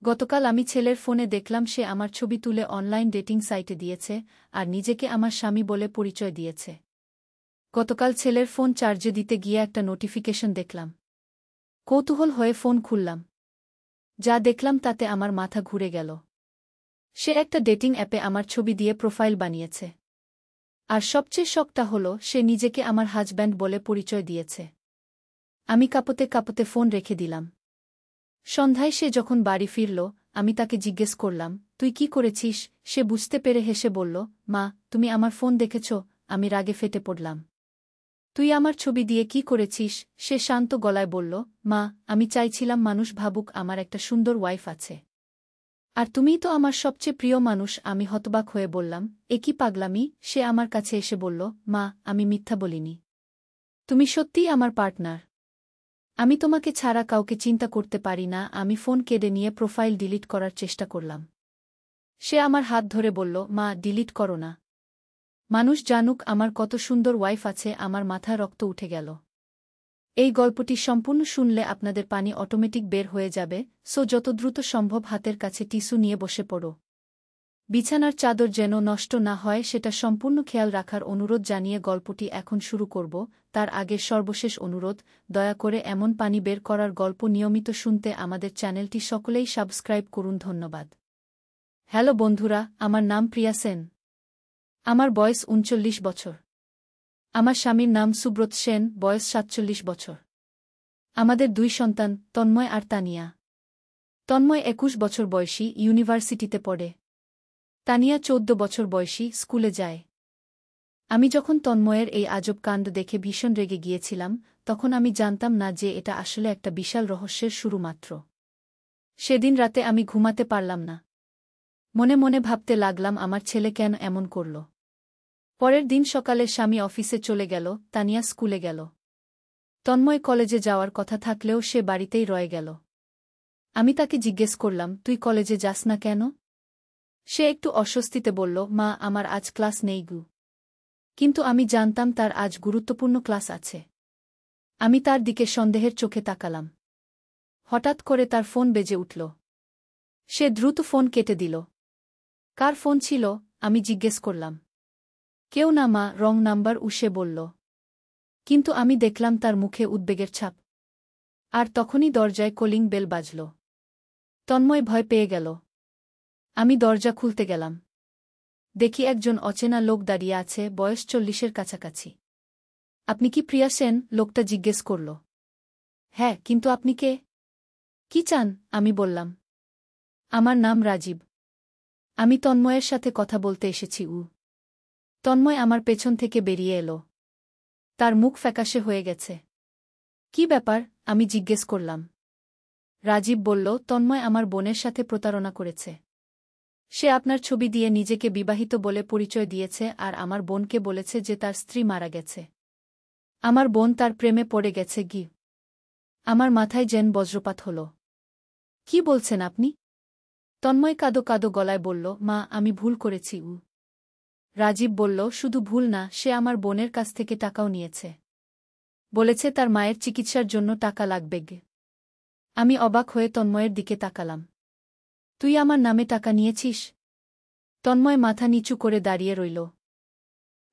গতকাল আমি ছেলের ফোনে দেখলাম সে আমার ছবি তুলে অনলাইন ডেটিং সাইটে দিয়েছে আর নিজেকে আমার স্বামী বলে পরিচয় দিয়েছে। গতকাল ছেলের ফোন চার্জে দিতে গিয়ে একটা নোটিফিকেশন দেখলাম। কৌতূহল হয়ে ফোন খুললাম। যা দেখলাম তাতে আমার মাথা ঘুরে গেল। সে একটা ডেটিং অ্যাপে আমার ছবি দিয়ে প্রোফাইল বানিয়েছে। আর সবচেয়ে শকটা হলো সে নিজেকে আমার হাজব্যান্ড বলে পরিচয় দিয়েছে। আমি কাঁপতে কাঁপতে ফোন রেখে দিলাম। সন্ধ্যায় সে যখন বাড়ি ফিরল, আমি তাকে জিজ্ঞেস করলাম, তুই কি করেছিস? সে বুঝতে পেরে হেসে বলল, মা, তুমি আমার ফোন দেখেছ? আমি রাগে ফেটে পড়লাম। তুই আমার ছবি দিয়ে কি করেছিস? সে শান্ত গলায় বলল, মা, আমি চাইছিলাম মানুষ ভাবুক আমার একটা সুন্দর ওয়াইফ আছে। আর তুমিই তো আমার সবচেয়ে প্রিয় মানুষ। আমি হতবাক হয়ে বললাম, এ কি পাগলামি? সে আমার কাছে এসে বলল, মা, আমি মিথ্যা বলিনি। তুমি সত্যিই আমার পার্টনার। আমি তোমাকে ছাড়া কাউকে চিন্তা করতে পারি না। আমি ফোন কেড়ে নিয়ে প্রোফাইল ডিলিট করার চেষ্টা করলাম। সে আমার হাত ধরে বলল, মা, ডিলিট করো না। মানুষ জানুক আমার কত সুন্দর ওয়াইফ আছে। আমার মাথায় রক্ত উঠে গেল। এই গল্পটি সম্পূর্ণ শুনলে আপনাদের পানি অটোমেটিক বের হয়ে যাবে, সো যত দ্রুত সম্ভব হাতের কাছে টিস্যু নিয়ে বসে পড়ো। বিছানার চাদর যেন নষ্ট না হয় সেটা সম্পূর্ণ খেয়াল রাখার অনুরোধ জানিয়ে গল্পটি এখন শুরু করব। তার আগে সর্বশেষ অনুরোধ, দয়া করে এমন পানি বের করার গল্প নিয়মিত শুনতে আমাদের চ্যানেলটি সকলেই সাবস্ক্রাইব করুন। ধন্যবাদ। হ্যালো বন্ধুরা, আমার নাম প্রিয়া সেন। আমার বয়স ৩৯ বছর। আমার স্বামীর নাম সুব্রত সেন, বয়স ৪৭ বছর। আমাদের ২ সন্তান, তন্ময় আর তানিয়া। তন্ময় ২১ বছর বয়সী, ইউনিভার্সিটিতে পড়ে। তানিয়া ১৪ বছর বয়সী, স্কুলে যায়। আমি যখন তন্ময়ের এই আজব কাণ্ড দেখে ভীষণ রেগে গিয়েছিলাম, তখন আমি জানতাম না যে এটা আসলে একটা বিশাল রহস্যের শুরু মাত্র। সেদিন রাতে আমি ঘুমাতে পারলাম না। মনে মনে ভাবতে লাগলাম আমার ছেলে কেন এমন করল। পরের দিন সকালে স্বামী অফিসে চলে গেল, তানিয়া স্কুলে গেল। তন্ময় কলেজে যাওয়ার কথা থাকলেও সে বাড়িতেই রয়ে গেল। আমি তাকে জিজ্ঞেস করলাম, তুই কলেজে যাস না কেন? সে একটু অস্বস্তিতে বলল, মা, আমার আজ ক্লাস নেই গু। কিন্তু আমি জানতাম তার আজ গুরুত্বপূর্ণ ক্লাস আছে। আমি তার দিকে সন্দেহের চোখে তাকালাম। হঠাৎ করে তার ফোন বেজে উঠল। সে দ্রুত ফোন কেটে দিল। কার ফোন ছিল? আমি জিজ্ঞেস করলাম। কেউ না মা, রং নাম্বার, সে বলল। কিন্তু আমি দেখলাম তার মুখে উদ্বেগের ছাপ। আর তখনই দরজায় কলিং বেল বাজল। তন্ময় ভয় পেয়ে গেল। আমি দরজা খুলতে গেলাম। দেখি একজন অচেনা লোক দাঁড়িয়ে আছে, বয়স ৪০-এর কাছাকাছি। আপনি কি প্রিয়া সেন? লোকটা জিজ্ঞেস করল। হ্যাঁ, কিন্তু আপনি কে? কি চান? আমি বললাম। আমার নাম রাজীব। আমি তন্ময়ের সাথে কথা বলতে এসেছি। তন্ময় আমার পেছন থেকে বেরিয়ে এলো। তার মুখ ফ্যাকাশে হয়ে গেছে। কি ব্যাপার? আমি জিজ্ঞেস করলাম। রাজীব বলল, তন্ময় আমার বোনের সাথে প্রতারণা করেছে। সে আপনার ছবি দিয়ে নিজেকে বিবাহিত বলে পরিচয় দিয়েছে আর আমার বোনকে বলেছে যে তার স্ত্রী মারা গেছে। আমার বোন তার প্রেমে পড়ে গেছে গি। আমার মাথায় যেন বজ্রপাত হল। কি বলছেন আপনি? তন্ময় কাঁদো কাঁদো গলায় বলল, মা, আমি ভুল করেছি। রাজীব বলল, শুধু ভুল না, সে আমার বোনের কাছ থেকে টাকাও নিয়েছে। বলেছে তার মায়ের চিকিৎসার জন্য টাকা লাগবে গে। আমি অবাক হয়ে তন্ময়ের দিকে তাকালাম। তুই আমার নামে টাকা নিয়েছিস? তন্ময় মাথা নিচু করে দাঁড়িয়ে রইল।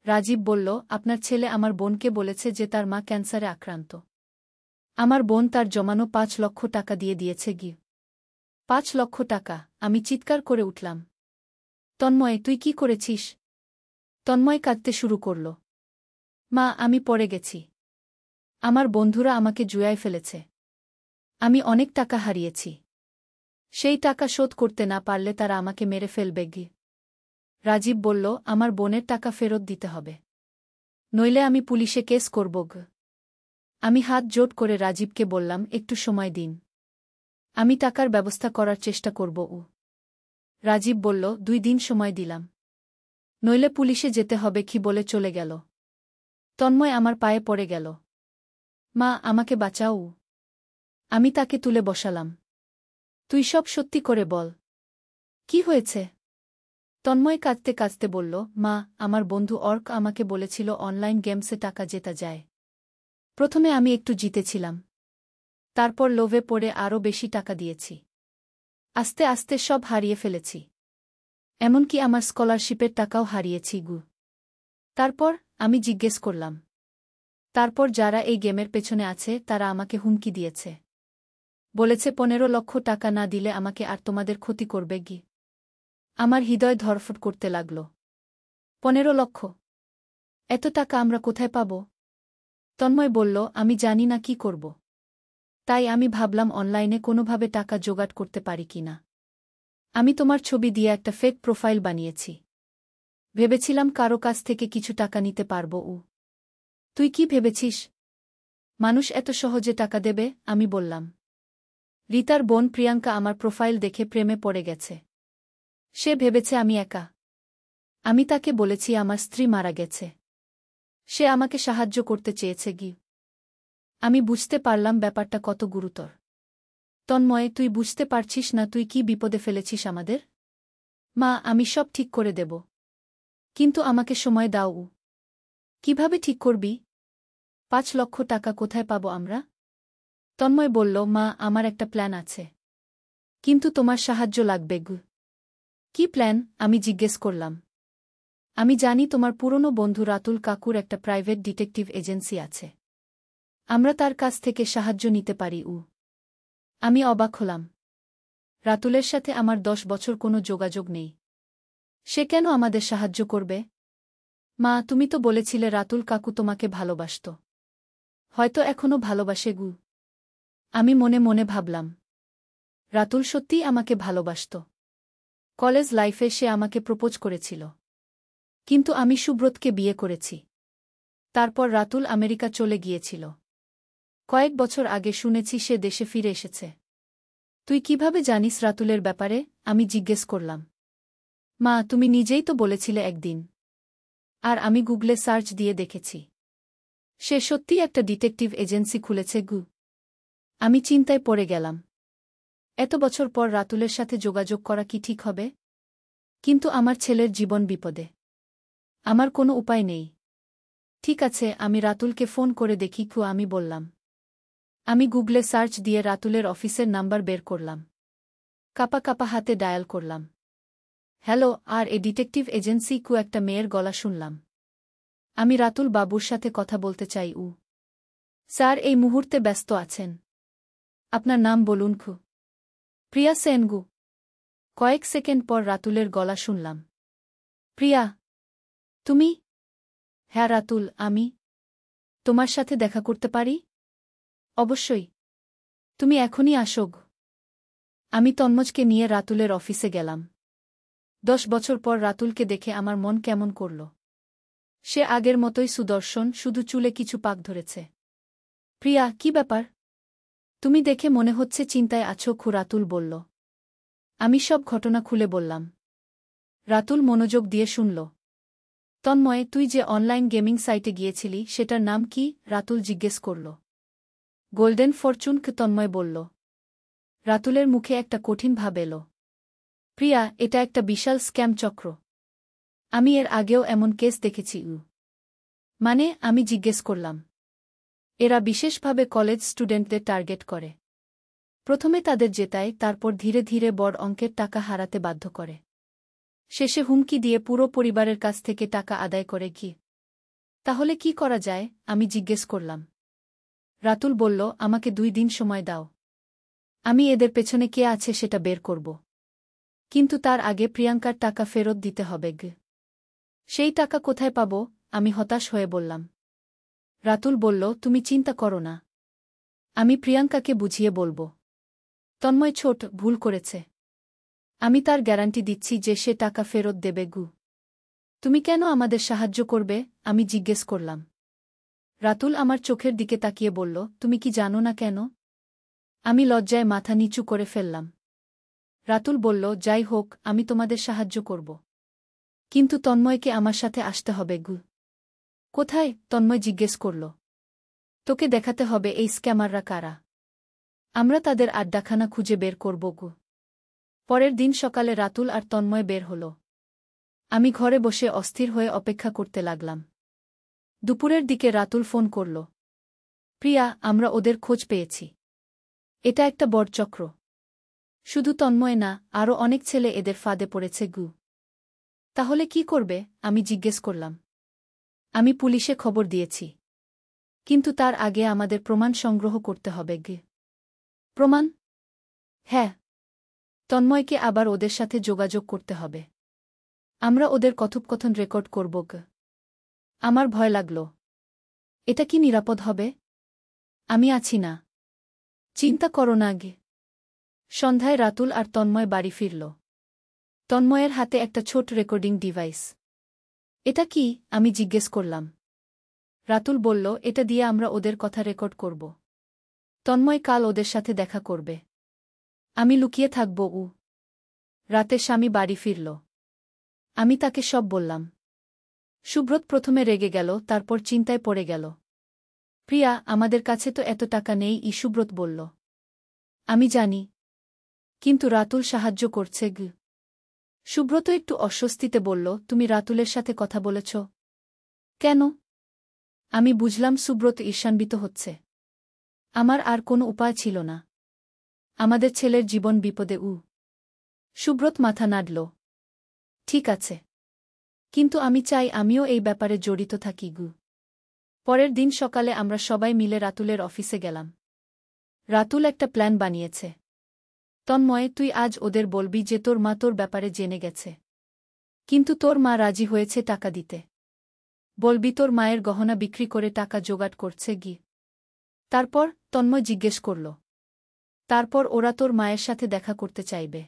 রাজীব বলল, আপনার ছেলে আমার বোনকে বলেছে যে তার মা ক্যান্সারে আক্রান্ত। আমার বোন তার জমানো ৫ লক্ষ টাকা দিয়ে দিয়েছে গি। ৫ লক্ষ টাকা! আমি চিৎকার করে উঠলাম। তন্ময়, তুই কি করেছিস? তন্ময় কাঁদতে শুরু করল। মা, আমি পড়ে গেছি। আমার বন্ধুরা আমাকে জুয়ায় ফেলেছে। আমি অনেক টাকা হারিয়েছি। সেই টাকা শোধ করতে না পারলে তারা আমাকে মেরে ফেলবে গি। রাজীব বলল, আমার বোনের টাকা ফেরত দিতে হবে। নইলে আমি পুলিশে কেস করব গ। আমি হাত জোট করে রাজীবকে বললাম, একটু সময় দিন। আমি টাকার ব্যবস্থা করার চেষ্টা করব। রাজীব বলল, ২ দিন সময় দিলাম। নইলে পুলিশে যেতে হবে কি বলে চলে গেল। তন্ময় আমার পায়ে পড়ে গেল। মা, আমাকে বাঁচাও। আমি তাকে তুলে বসালাম। তুই সব সত্যি করে বল। কি হয়েছে? তন্ময় কাঁদতে কাঁদতে বলল, মা, আমার বন্ধু অর্ক আমাকে বলেছিল অনলাইন গেমসে টাকা জেতা যায়। প্রথমে আমি একটু জিতেছিলাম। তারপর লোভে পড়ে আরও বেশি টাকা দিয়েছি। আস্তে আস্তে সব হারিয়ে ফেলেছি। এমনকি আমার স্কলারশিপের টাকাও হারিয়েছি গু। তারপর আমি জিজ্ঞেস করলাম। তারপর যারা এই গেমের পেছনে আছে তারা আমাকে হুমকি দিয়েছে। বলেছে 15 লক্ষ টাকা না দিলে আমাকে আর তোমাদের ক্ষতি করবে গি। আমার হৃদয় ধড়ফড় করতে লাগল। 15 লক্ষ! এত টাকা আমরা কোথায় পাব? তন্ময় বলল, আমি জানি না কি করব। তাই আমি ভাবলাম অনলাইনে কোনোভাবে টাকা জোগাড় করতে পারি কিনা। আমি তোমার ছবি দিয়ে একটা ফেক প্রোফাইল বানিয়েছি। ভেবেছিলাম কারো কাছ থেকে কিছু টাকা নিতে পারব। তুই কি ভেবেছিস মানুষ এত সহজে টাকা দেবে? আমি বললাম। রিতার বোন প্রিয়াঙ্কা আমার প্রোফাইল দেখে প্রেমে পড়ে গেছে। সে ভেবেছে আমি একা। আমি তাকে বলেছি আমার স্ত্রী মারা গেছে। সে আমাকে সাহায্য করতে চেয়েছে গি। আমি বুঝতে পারলাম ব্যাপারটা কত গুরুতর। তন্ময়, তুই বুঝতে পারছিস না তুই কি বিপদে ফেলেছিস আমাদের? মা, আমি সব ঠিক করে দেব। কিন্তু আমাকে সময় দাও। কিভাবে ঠিক করবি? 5 লক্ষ টাকা কোথায় পাবো আমরা? তন্ময় বলল, মা, আমার একটা প্ল্যান আছে। কিন্তু তোমার সাহায্য লাগবে গু। কি প্ল্যান? আমি জিজ্ঞেস করলাম। আমি জানি তোমার পুরনো বন্ধু রাতুল কাকুর একটা প্রাইভেট ডিটেকটিভ এজেন্সি আছে। আমরা তার কাছ থেকে সাহায্য নিতে পারি। আমি অবাক হলাম। রাতুলের সাথে আমার 10 বছর কোনো যোগাযোগ নেই। সে কেন আমাদের সাহায্য করবে? মা, তুমি তো বলেছিলে রাতুল কাকু তোমাকে ভালোবাসত। হয়তো এখনো ভালোবাসে গু। আমি মনে মনে ভাবলাম, রাতুল সত্যিই আমাকে ভালোবাসত। কলেজ লাইফে সে আমাকে প্রপোজ করেছিল। কিন্তু আমি সুব্রতকে বিয়ে করেছি। তারপর রাতুল আমেরিকা চলে গিয়েছিল। কয়েক বছর আগে শুনেছি সে দেশে ফিরে এসেছে। তুই কিভাবে জানিস রাতুলের ব্যাপারে? আমি জিজ্ঞেস করলাম। মা, তুমি নিজেই তো বলেছিলে একদিন। আর আমি গুগলে সার্চ দিয়ে দেখেছি। সে সত্যিই একটা ডিটেকটিভ এজেন্সি খুলেছে গু। আমি চিন্তায় পড়ে গেলাম। এত বছর পর রাতুলের সাথে যোগাযোগ করা কি ঠিক হবে? কিন্তু আমার ছেলের জীবন বিপদে। আমার কোনো উপায় নেই। ঠিক আছে, আমি রাতুলকে ফোন করে দেখি। আমি বললাম। আমি গুগলে সার্চ দিয়ে রাতুলের অফিসের নাম্বার বের করলাম। কাপা কাপা হাতে ডায়াল করলাম। হ্যালো, আর এ ডিটেকটিভ এজেন্সি? একটা মেয়ের গলা শুনলাম। আমি রাতুল বাবুর সাথে কথা বলতে চাই। স্যার এই মুহূর্তে ব্যস্ত আছেন। আপনার নাম বলুন। প্রিয়া সেনগু। কয়েক সেকেন্ড পর রাতুলের গলা শুনলাম। প্রিয়া, তুমি? হ্যাঁ রাতুল, আমি। তোমার সাথে দেখা করতে পারি? অবশ্যই। তুমি এখনই আসো। আমি তন্মজকে নিয়ে রাতুলের অফিসে গেলাম। 10 বছর পর রাতুলকে দেখে আমার মন কেমন করল। সে আগের মতোই সুদর্শন, শুধু চুলে কিছু পাক ধরেছে। প্রিয়া, কি ব্যাপার? তুমি দেখে মনে হচ্ছে চিন্তায় আছো। রাতুল বলল। আমি সব ঘটনা খুলে বললাম। রাতুল মনোযোগ দিয়ে শুনল। তন্ময়, তুই যে অনলাইন গেমিং সাইটে গিয়েছিলি সেটার নাম কি? রাতুল জিজ্ঞেস করল। গোল্ডেন ফরচুন, তন্ময় বলল। রাতুলের মুখে একটা কঠিন ভাব এল। প্রিয়া, এটা একটা বিশাল স্ক্যাম চক্র। আমি এর আগেও এমন কেস দেখেছি। মানে? আমি জিজ্ঞেস করলাম। এরা বিশেষভাবে কলেজ স্টুডেন্টদের টার্গেট করে। প্রথমে তাদের জেতায়, তারপর ধীরে ধীরে বড় অঙ্কের টাকা হারাতে বাধ্য করে। শেষে হুমকি দিয়ে পুরো পরিবারের কাছ থেকে টাকা আদায় করে। কি তাহলে কি করা যায়? আমি জিজ্ঞেস করলাম। রাতুল বলল, আমাকে 2 দিন সময় দাও। আমি এদের পেছনে কে আছে সেটা বের করব। কিন্তু তার আগে প্রিয়াঙ্কার টাকা ফেরত দিতে হবে। সেই টাকা কোথায় পাব? আমি হতাশ হয়ে বললাম। রাতুল বলল, তুমি চিন্তা করো না। আমি প্রিয়াঙ্কাকে বুঝিয়ে বলব। তন্ময় ছোট ভুল করেছে। আমি তার গ্যারান্টি দিচ্ছি যে সে টাকা ফেরত দেবে। তুমি কেন আমাদের সাহায্য করবে? আমি জিজ্ঞেস করলাম। রাতুল আমার চোখের দিকে তাকিয়ে বলল, তুমি কি জানো না কেন? আমি লজ্জায় মাথা নিচু করে ফেললাম। রাতুল বলল, যাই হোক, আমি তোমাদের সাহায্য করব। কিন্তু তন্ময়কে আমার সাথে আসতে হবে। কোথায়? তন্ময় জিজ্ঞেস করল। তোকে দেখাতে হবে এই স্ক্যামাররা কারা। আমরা তাদের আড্ডাখানা খুঁজে বের করব। পরের দিন সকালে রাতুল আর তন্ময় বের হল। আমি ঘরে বসে অস্থির হয়ে অপেক্ষা করতে লাগলাম। দুপুরের দিকে রাতুল ফোন করল। প্রিয়া, আমরা ওদের খোঁজ পেয়েছি। এটা একটা বড় চক্র। শুধু তন্ময় না, আরও অনেক ছেলে এদের ফাঁদে পড়েছে গু। তাহলে কি করবে? আমি জিজ্ঞেস করলাম। আমি পুলিশে খবর দিয়েছি। কিন্তু তার আগে আমাদের প্রমাণ সংগ্রহ করতে হবে গে। প্রমাণ? হ্যাঁ। তন্ময়কে আবার ওদের সাথে যোগাযোগ করতে হবে। আমরা ওদের কথোপকথন রেকর্ড করব গে। আমার ভয় লাগল। এটা কি নিরাপদ হবে? আমি আছি না। চিন্তা করো না গে। সন্ধ্যায় রাতুল আর তন্ময় বাড়ি ফিরল। তন্ময়ের হাতে একটা ছোট রেকর্ডিং ডিভাইস। এটা কি? আমি জিজ্ঞেস করলাম। রাতুল বলল, এটা দিয়ে আমরা ওদের কথা রেকর্ড করব। তন্ময় কাল ওদের সাথে দেখা করবে। আমি লুকিয়ে থাকব। রাতে স্বামী বাড়ি ফিরল। আমি তাকে সব বললাম। সুব্রত প্রথমে রেগে গেল, তারপর চিন্তায় পড়ে গেল। প্রিয়া, আমাদের কাছে তো এত টাকা নেই, সুব্রত বলল। আমি জানি। কিন্তু রাতুল সাহায্য করছে গ। সুব্রত একটু অস্বস্তিতে বলল, তুমি রাতুলের সাথে কথা বলেছ? কেন? আমি বুঝলাম সুব্রত ঈর্ষান্বিত হচ্ছে। আমার আর কোনো উপায় ছিল না। আমাদের ছেলের জীবন বিপদে। সুব্রত মাথা নাড়ল। ঠিক আছে। কিন্তু আমি চাই আমিও এই ব্যাপারে জড়িত থাকি গু। পরের দিন সকালে আমরা সবাই মিলে রাতুলের অফিসে গেলাম। রাতুল একটা প্ল্যান বানিয়েছে। তন্ময়, তুই আজ ওদের বলবি যে তোর মা তোর ব্যাপারে জেনে গেছে। কিন্তু তোর মা রাজি হয়েছে টাকা দিতে। বলবি তোর মায়ের গহনা বিক্রি করে টাকা জোগাড় করছে গি। তারপর? তন্ময় জিজ্ঞেস করল। তারপর ওরা তোর মায়ের সাথে দেখা করতে চাইবে।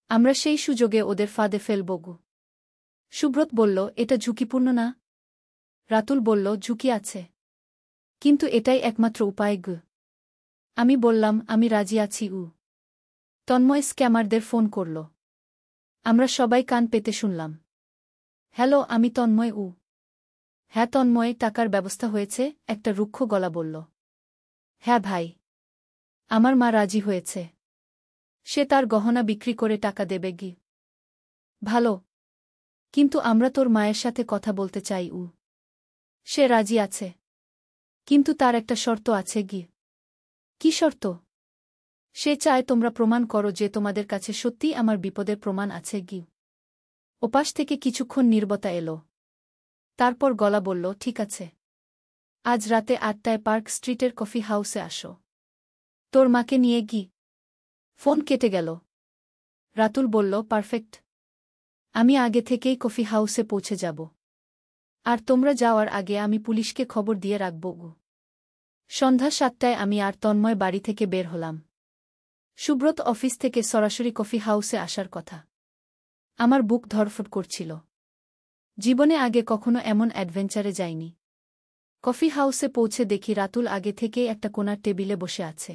আমরা সেই সুযোগে ওদের ফাঁদে ফেলব গু। সুব্রত বলল, এটা ঝুঁকিপূর্ণ না? রাতুল বলল, ঝুঁকি আছে। কিন্তু এটাই একমাত্র উপায় গু। আমি বললাম, আমি রাজি আছি। তন্ময় স্ক্যামারদের ফোন করল। আমরা সবাই কান পেতে শুনলাম। হ্যালো, আমি তন্ময়। হ্যাঁ তন্ময়, টাকার ব্যবস্থা হয়েছে, একটা রুক্ষ গলা বলল। হ্যাঁ ভাই। আমার মা রাজি হয়েছে। সে তার গহনা বিক্রি করে টাকা দেবে গি। ভালো। কিন্তু আমরা তোর মায়ের সাথে কথা বলতে চাই। সে রাজি আছে। কিন্তু তার একটা শর্ত আছে গি। কি শর্ত? সে চায় তোমরা প্রমাণ করো যে তোমাদের কাছে সত্যিই আমার বিপদের প্রমাণ আছে গি। ওপাশ থেকে কিছুক্ষণ নীরবতা এলো। তারপর গলা বলল, ঠিক আছে। আজ রাতে 8টায় পার্ক স্ট্রিটের কফি হাউসে আসো। তোর মাকে নিয়ে গি। ফোন কেটে গেল। রাতুল বলল, পারফেক্ট। আমি আগে থেকেই কফি হাউসে পৌঁছে যাব। আর তোমরা যাওয়ার আগে আমি পুলিশকে খবর দিয়ে রাখব। সন্ধ্যা 7টায় আমি আর তন্ময় বাড়ি থেকে বের হলাম। সুব্রত অফিস থেকে সরাসরি কফি হাউসে আসার কথা। আমার বুক ধড়ফড় করছিল। জীবনে আগে কখনো এমন অ্যাডভেঞ্চারে যাইনি। কফি হাউসে পৌঁছে দেখি রাতুল আগে থেকেই একটা কোণার টেবিলে বসে আছে।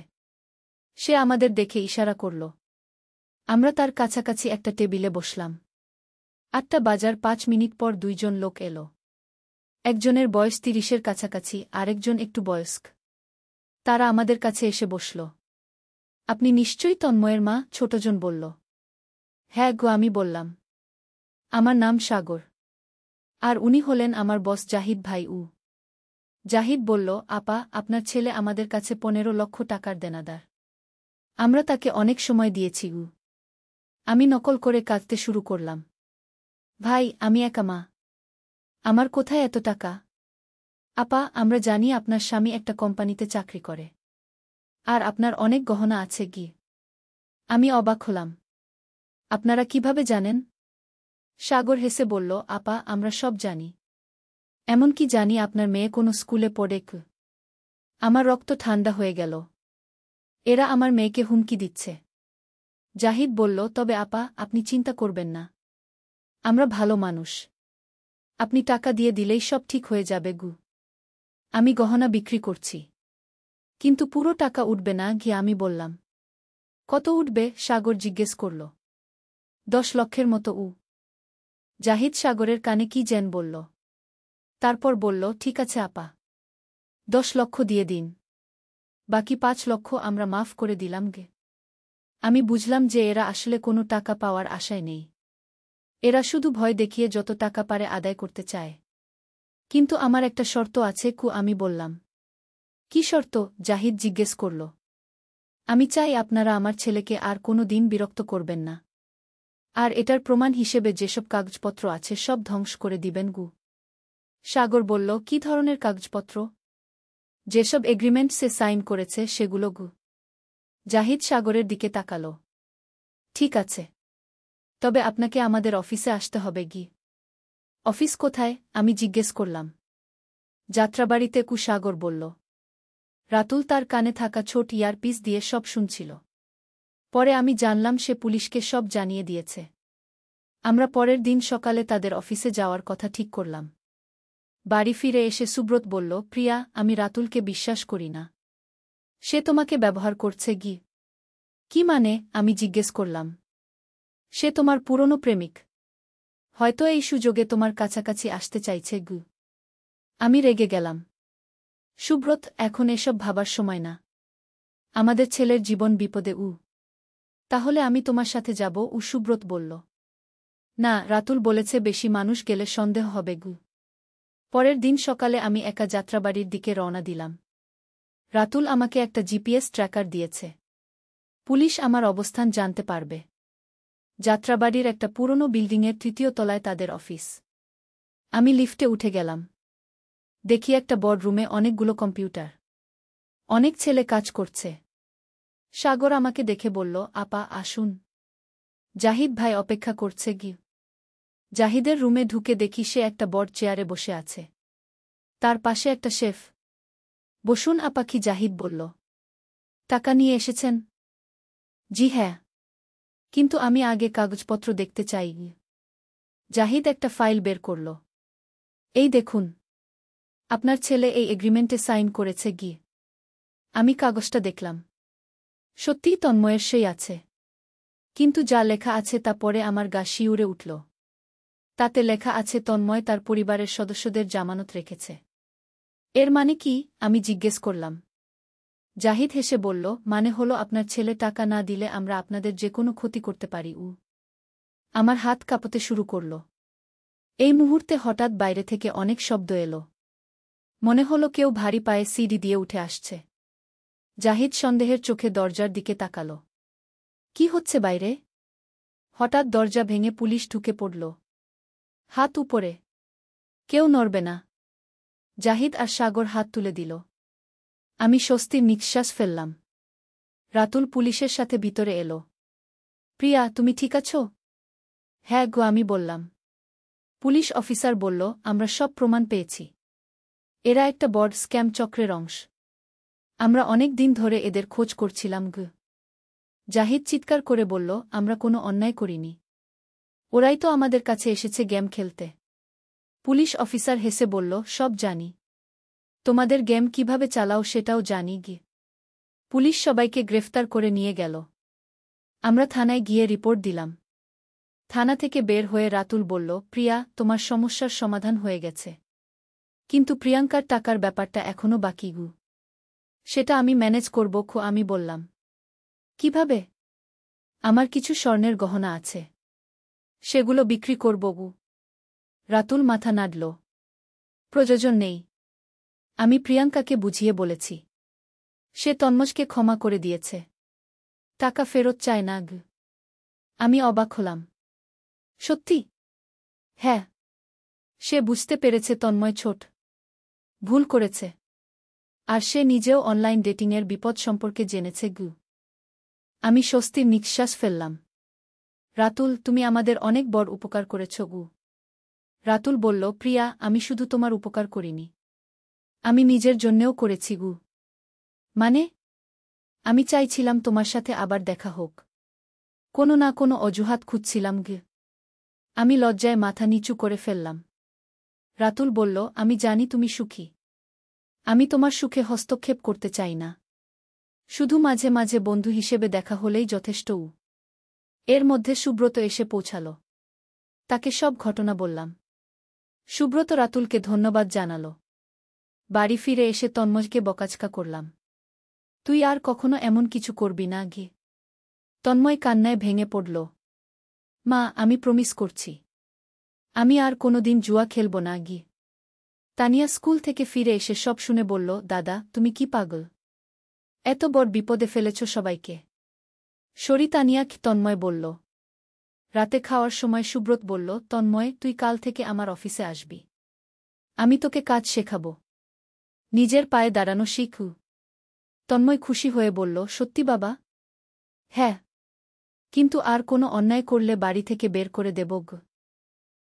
সে আমাদের দেখে ইশারা করল। আমরা তার কাছাকাছি একটা টেবিলে বসলাম। 8টা বাজার 5 মিনিট পর দুইজন লোক এলো। একজনের বয়স 30-এর কাছাকাছি, আরেকজন একটু বয়স্ক। তারা আমাদের কাছে এসে বসল। আপনি নিশ্চয়ই তন্ময়ের মা? ছোটজন বলল। হ্যাঁ গো, আমি বললাম। আমার নাম সাগর। আর উনি হলেন আমার বস জাহিদ ভাই। জাহিদ বলল, আপা, আপনার ছেলে আমাদের কাছে 15 লক্ষ টাকার দেনাদার। আমরা তাকে অনেক সময় দিয়েছি। আমি নকল করে কাঁদতে শুরু করলাম। ভাই, আমি একা মা। আমার কোথায় এত টাকা? আপা, আমরা জানি আপনার স্বামী একটা কোম্পানিতে চাকরি করে। আর আপনার অনেক গহনা আছে গি। আমি অবাক হলাম। আপনারা কিভাবে জানেন? সাগর হেসে বলল, আপা, আমরা সব জানি। এমনকি জানি আপনার মেয়ে কোনো স্কুলে পড়ে। আমার রক্ত ঠান্ডা হয়ে গেল। এরা আমার মেয়েকে হুমকি দিচ্ছে। জাহিদ বলল, তবে আপা, আপনি চিন্তা করবেন না। আমরা ভালো মানুষ। আপনি টাকা দিয়ে দিলেই সব ঠিক হয়ে যাবে গু। আমি গহনা বিক্রি করছি। কিন্তু পুরো টাকা উঠবে না গি। আমি বললাম। কত উঠবে? সাগর জিজ্ঞেস করল। 10 লক্ষের মতো। জাহিদ সাগরের কানে কি যেন বলল। তারপর বলল, ঠিক আছে আপা। 10 লক্ষ দিয়ে দিন। বাকি 5 লক্ষ আমরা মাফ করে দিলাম গে। আমি বুঝলাম যে এরা আসলে কোনো টাকা পাওয়ার আশায় নেই। এরা শুধু ভয় দেখিয়ে যত টাকা পারে আদায় করতে চায়। কিন্তু আমার একটা শর্ত আছে। আমি বললাম। কি শর্ত? জাহিদ জিজ্ঞেস করল। আমি চাই আপনারা আমার ছেলেকে আর কোনো দিন বিরক্ত করবেন না। আর এটার প্রমাণ হিসেবে যেসব কাগজপত্র আছে সব ধ্বংস করে দিবেন গু। সাগর বলল, কি ধরনের কাগজপত্র? যেসব এগ্রিমেন্ট সে সাইন করেছে সেগুলো গু। জাহিদ সাগরের দিকে তাকাল। ঠিক আছে, তবে আপনাকে আমাদের অফিসে আসতে হবে গি। অফিস কোথায়? আমি জিজ্ঞেস করলাম। যাত্রাবাড়িতে, সাগর বলল। রাতুল তার কানে থাকা ছোট ইয়ারপিস দিয়ে সব শুনছিল। পরে আমি জানলাম সে পুলিশকে সব জানিয়ে দিয়েছে। আমরা পরের দিন সকালে তাদের অফিসে যাওয়ার কথা ঠিক করলাম। বাড়ি ফিরে এসে সুব্রত বলল, প্রিয়া, আমি রাতুলকে বিশ্বাস করি না। সে তোমাকে ব্যবহার করছে গি। কি মানে? আমি জিজ্ঞেস করলাম। সে তোমার পুরনো প্রেমিক। হয়তো এই সুযোগে তোমার কাছাকাছি আসতে চাইছে গু। আমি রেগে গেলাম। সুব্রত, এখন এসব ভাবার সময় না। আমাদের ছেলের জীবন বিপদে। তাহলে আমি তোমার সাথে যাব? সুব্রত বলল। না, রাতুল বলেছে বেশি মানুষ গেলে সন্দেহ হবে গু। পরের দিন সকালে আমি একা যাত্রাবাড়ির দিকে রওনা দিলাম। রাতুল আমাকে একটা জিপিএস ট্র্যাকার দিয়েছে। পুলিশ আমার অবস্থান জানতে পারবে। যাত্রাবাড়ির একটা পুরনো বিল্ডিংয়ের ৩য় তলায় তাদের অফিস। আমি লিফটে উঠে গেলাম। দেখি একটা বড় রুমে অনেকগুলো কম্পিউটার। অনেক ছেলে কাজ করছে। সাগর আমাকে দেখে বলল, আপা, আসুন। জাহিদ ভাই অপেক্ষা করছে গি। জাহিদের রুমে ঢুকে দেখি সে একটা বড় চেয়ারে বসে আছে। তার পাশে একটা শেফ। বসুন আপা। কি? জাহিদ বলল। টাকা নিয়ে এসেছেন? জি হ্যাঁ, কিন্তু আমি আগে কাগজপত্র দেখতে চাই। জাহিদ একটা ফাইল বের করল। এই দেখুন, আপনার ছেলে এই এগ্রিমেন্টে সাইন করেছে গি। আমি কাগজটা দেখলাম। সত্যিই তন্ময়ের সেই আছে। কিন্তু যা লেখা আছে তা পড়ে আমার গা শিউরে উঠল। তাতে লেখা আছে তন্ময় তার পরিবারের সদস্যদের জামানত রেখেছে। এর মানে কি? আমি জিজ্ঞেস করলাম। জাহিদ হেসে বলল, মানে হলো আপনার ছেলে টাকা না দিলে আমরা আপনাদের যে কোনো ক্ষতি করতে পারি। আমার হাত কাঁপতে শুরু করল। এই মুহূর্তে হঠাৎ বাইরে থেকে অনেক শব্দ এলো। মনে হলো কেউ ভারী পায়ে সিঁড়ি দিয়ে উঠে আসছে। জাহিদ সন্দেহের চোখে দরজার দিকে তাকাল। কি হচ্ছে বাইরে? হঠাৎ দরজা ভেঙে পুলিশ ঢুকে পড়ল। হাত উপরে। কেউ নড়বে না। জাহিদ আর সাগর হাত তুলে দিল। আমি স্বস্তির নিঃশ্বাস ফেললাম। রাতুল পুলিশের সাথে ভিতরে এলো। প্রিয়া, তুমি ঠিক আছো? হ্যাঁ গো, আমি বললাম। পুলিশ অফিসার বলল, আমরা সব প্রমাণ পেয়েছি। এরা একটা বড় স্ক্যাম চক্রের অংশ। আমরা অনেক দিন ধরে এদের খোঁজ করছিলাম গো। জাহিদ চিৎকার করে বলল, আমরা কোনো অন্যায় করিনি। ওরাই তো আমাদের কাছে এসেছে গেম খেলতে। পুলিশ অফিসার হেসে বলল, সব জানি। তোমাদের গেম কিভাবে চালাও সেটাও জানি গি। পুলিশ সবাইকে গ্রেফতার করে নিয়ে গেল। আমরা থানায় গিয়ে রিপোর্ট দিলাম। থানা থেকে বের হয়ে রাতুল বলল, প্রিয়া, তোমার সমস্যার সমাধান হয়ে গেছে। কিন্তু প্রিয়াঙ্কার টাকার ব্যাপারটা এখনও বাকি গু। সেটা আমি ম্যানেজ করব। আমি বললাম। কিভাবে? আমার কিছু স্বর্ণের গহনা আছে। সেগুলো বিক্রি করব গু। রাতুল মাথা নাড়ল। প্রয়োজন নেই। আমি প্রিয়াঙ্কাকে বুঝিয়ে বলেছি। সে তন্ময়কে ক্ষমা করে দিয়েছে। টাকা ফেরত চায় না গু। আমি অবাক হলাম। সত্যি? হ্যাঁ। সে বুঝতে পেরেছে তন্ময় ছোট ভুল করেছে। আর সে নিজেও অনলাইন ডেটিংয়ের বিপদ সম্পর্কে জেনেছে গু। আমি স্বস্তির নিঃশ্বাস ফেললাম। রাতুল, তুমি আমাদের অনেক বড় উপকার করেছ গু। রাতুল বলল, প্রিয়া, আমি শুধু তোমার উপকার করিনি। আমি নিজের জন্যেও করেছি গু। মানে? আমি চাইছিলাম তোমার সাথে আবার দেখা হোক। কোনো না কোনো অজুহাত খুঁজছিলাম গু। আমি লজ্জায় মাথা নিচু করে ফেললাম। রাতুল বলল, আমি জানি তুমি সুখী। আমি তোমার সুখে হস্তক্ষেপ করতে চাই না। শুধু মাঝে মাঝে বন্ধু হিসেবে দেখা হলেই যথেষ্ট। এর মধ্যে সুব্রত এসে পৌঁছাল। তাকে সব ঘটনা বললাম। সুব্রত রাতুলকে ধন্যবাদ জানাল। বাড়ি ফিরে এসে তন্ময়কে বকাঝকা করলাম। তুই আর কখনো এমন কিছু করবি না গি। তন্ময় কান্নায় ভেঙে পড়ল। মা, আমি প্রমিস করছি। আমি আর কোনোদিন জুয়া খেলব না গি। তানিয়া স্কুল থেকে ফিরে এসে সব শুনে বলল, দাদা, তুমি কি পাগল? এত বড় বিপদে ফেলেছ সবাইকে। সরি তানিয়া, তন্ময় বলল। রাতে খাওয়ার সময় সুব্রত বলল, তন্ময়, তুই কাল থেকে আমার অফিসে আসবি। আমি তোকে কাজ শেখাব। নিজের পায়ে দাঁড়ানো শিখু। তন্ময় খুশি হয়ে বলল, সত্যি বাবা? হ্যাঁ। কিন্তু আর কোনো অন্যায় করলে বাড়ি থেকে বের করে দেব।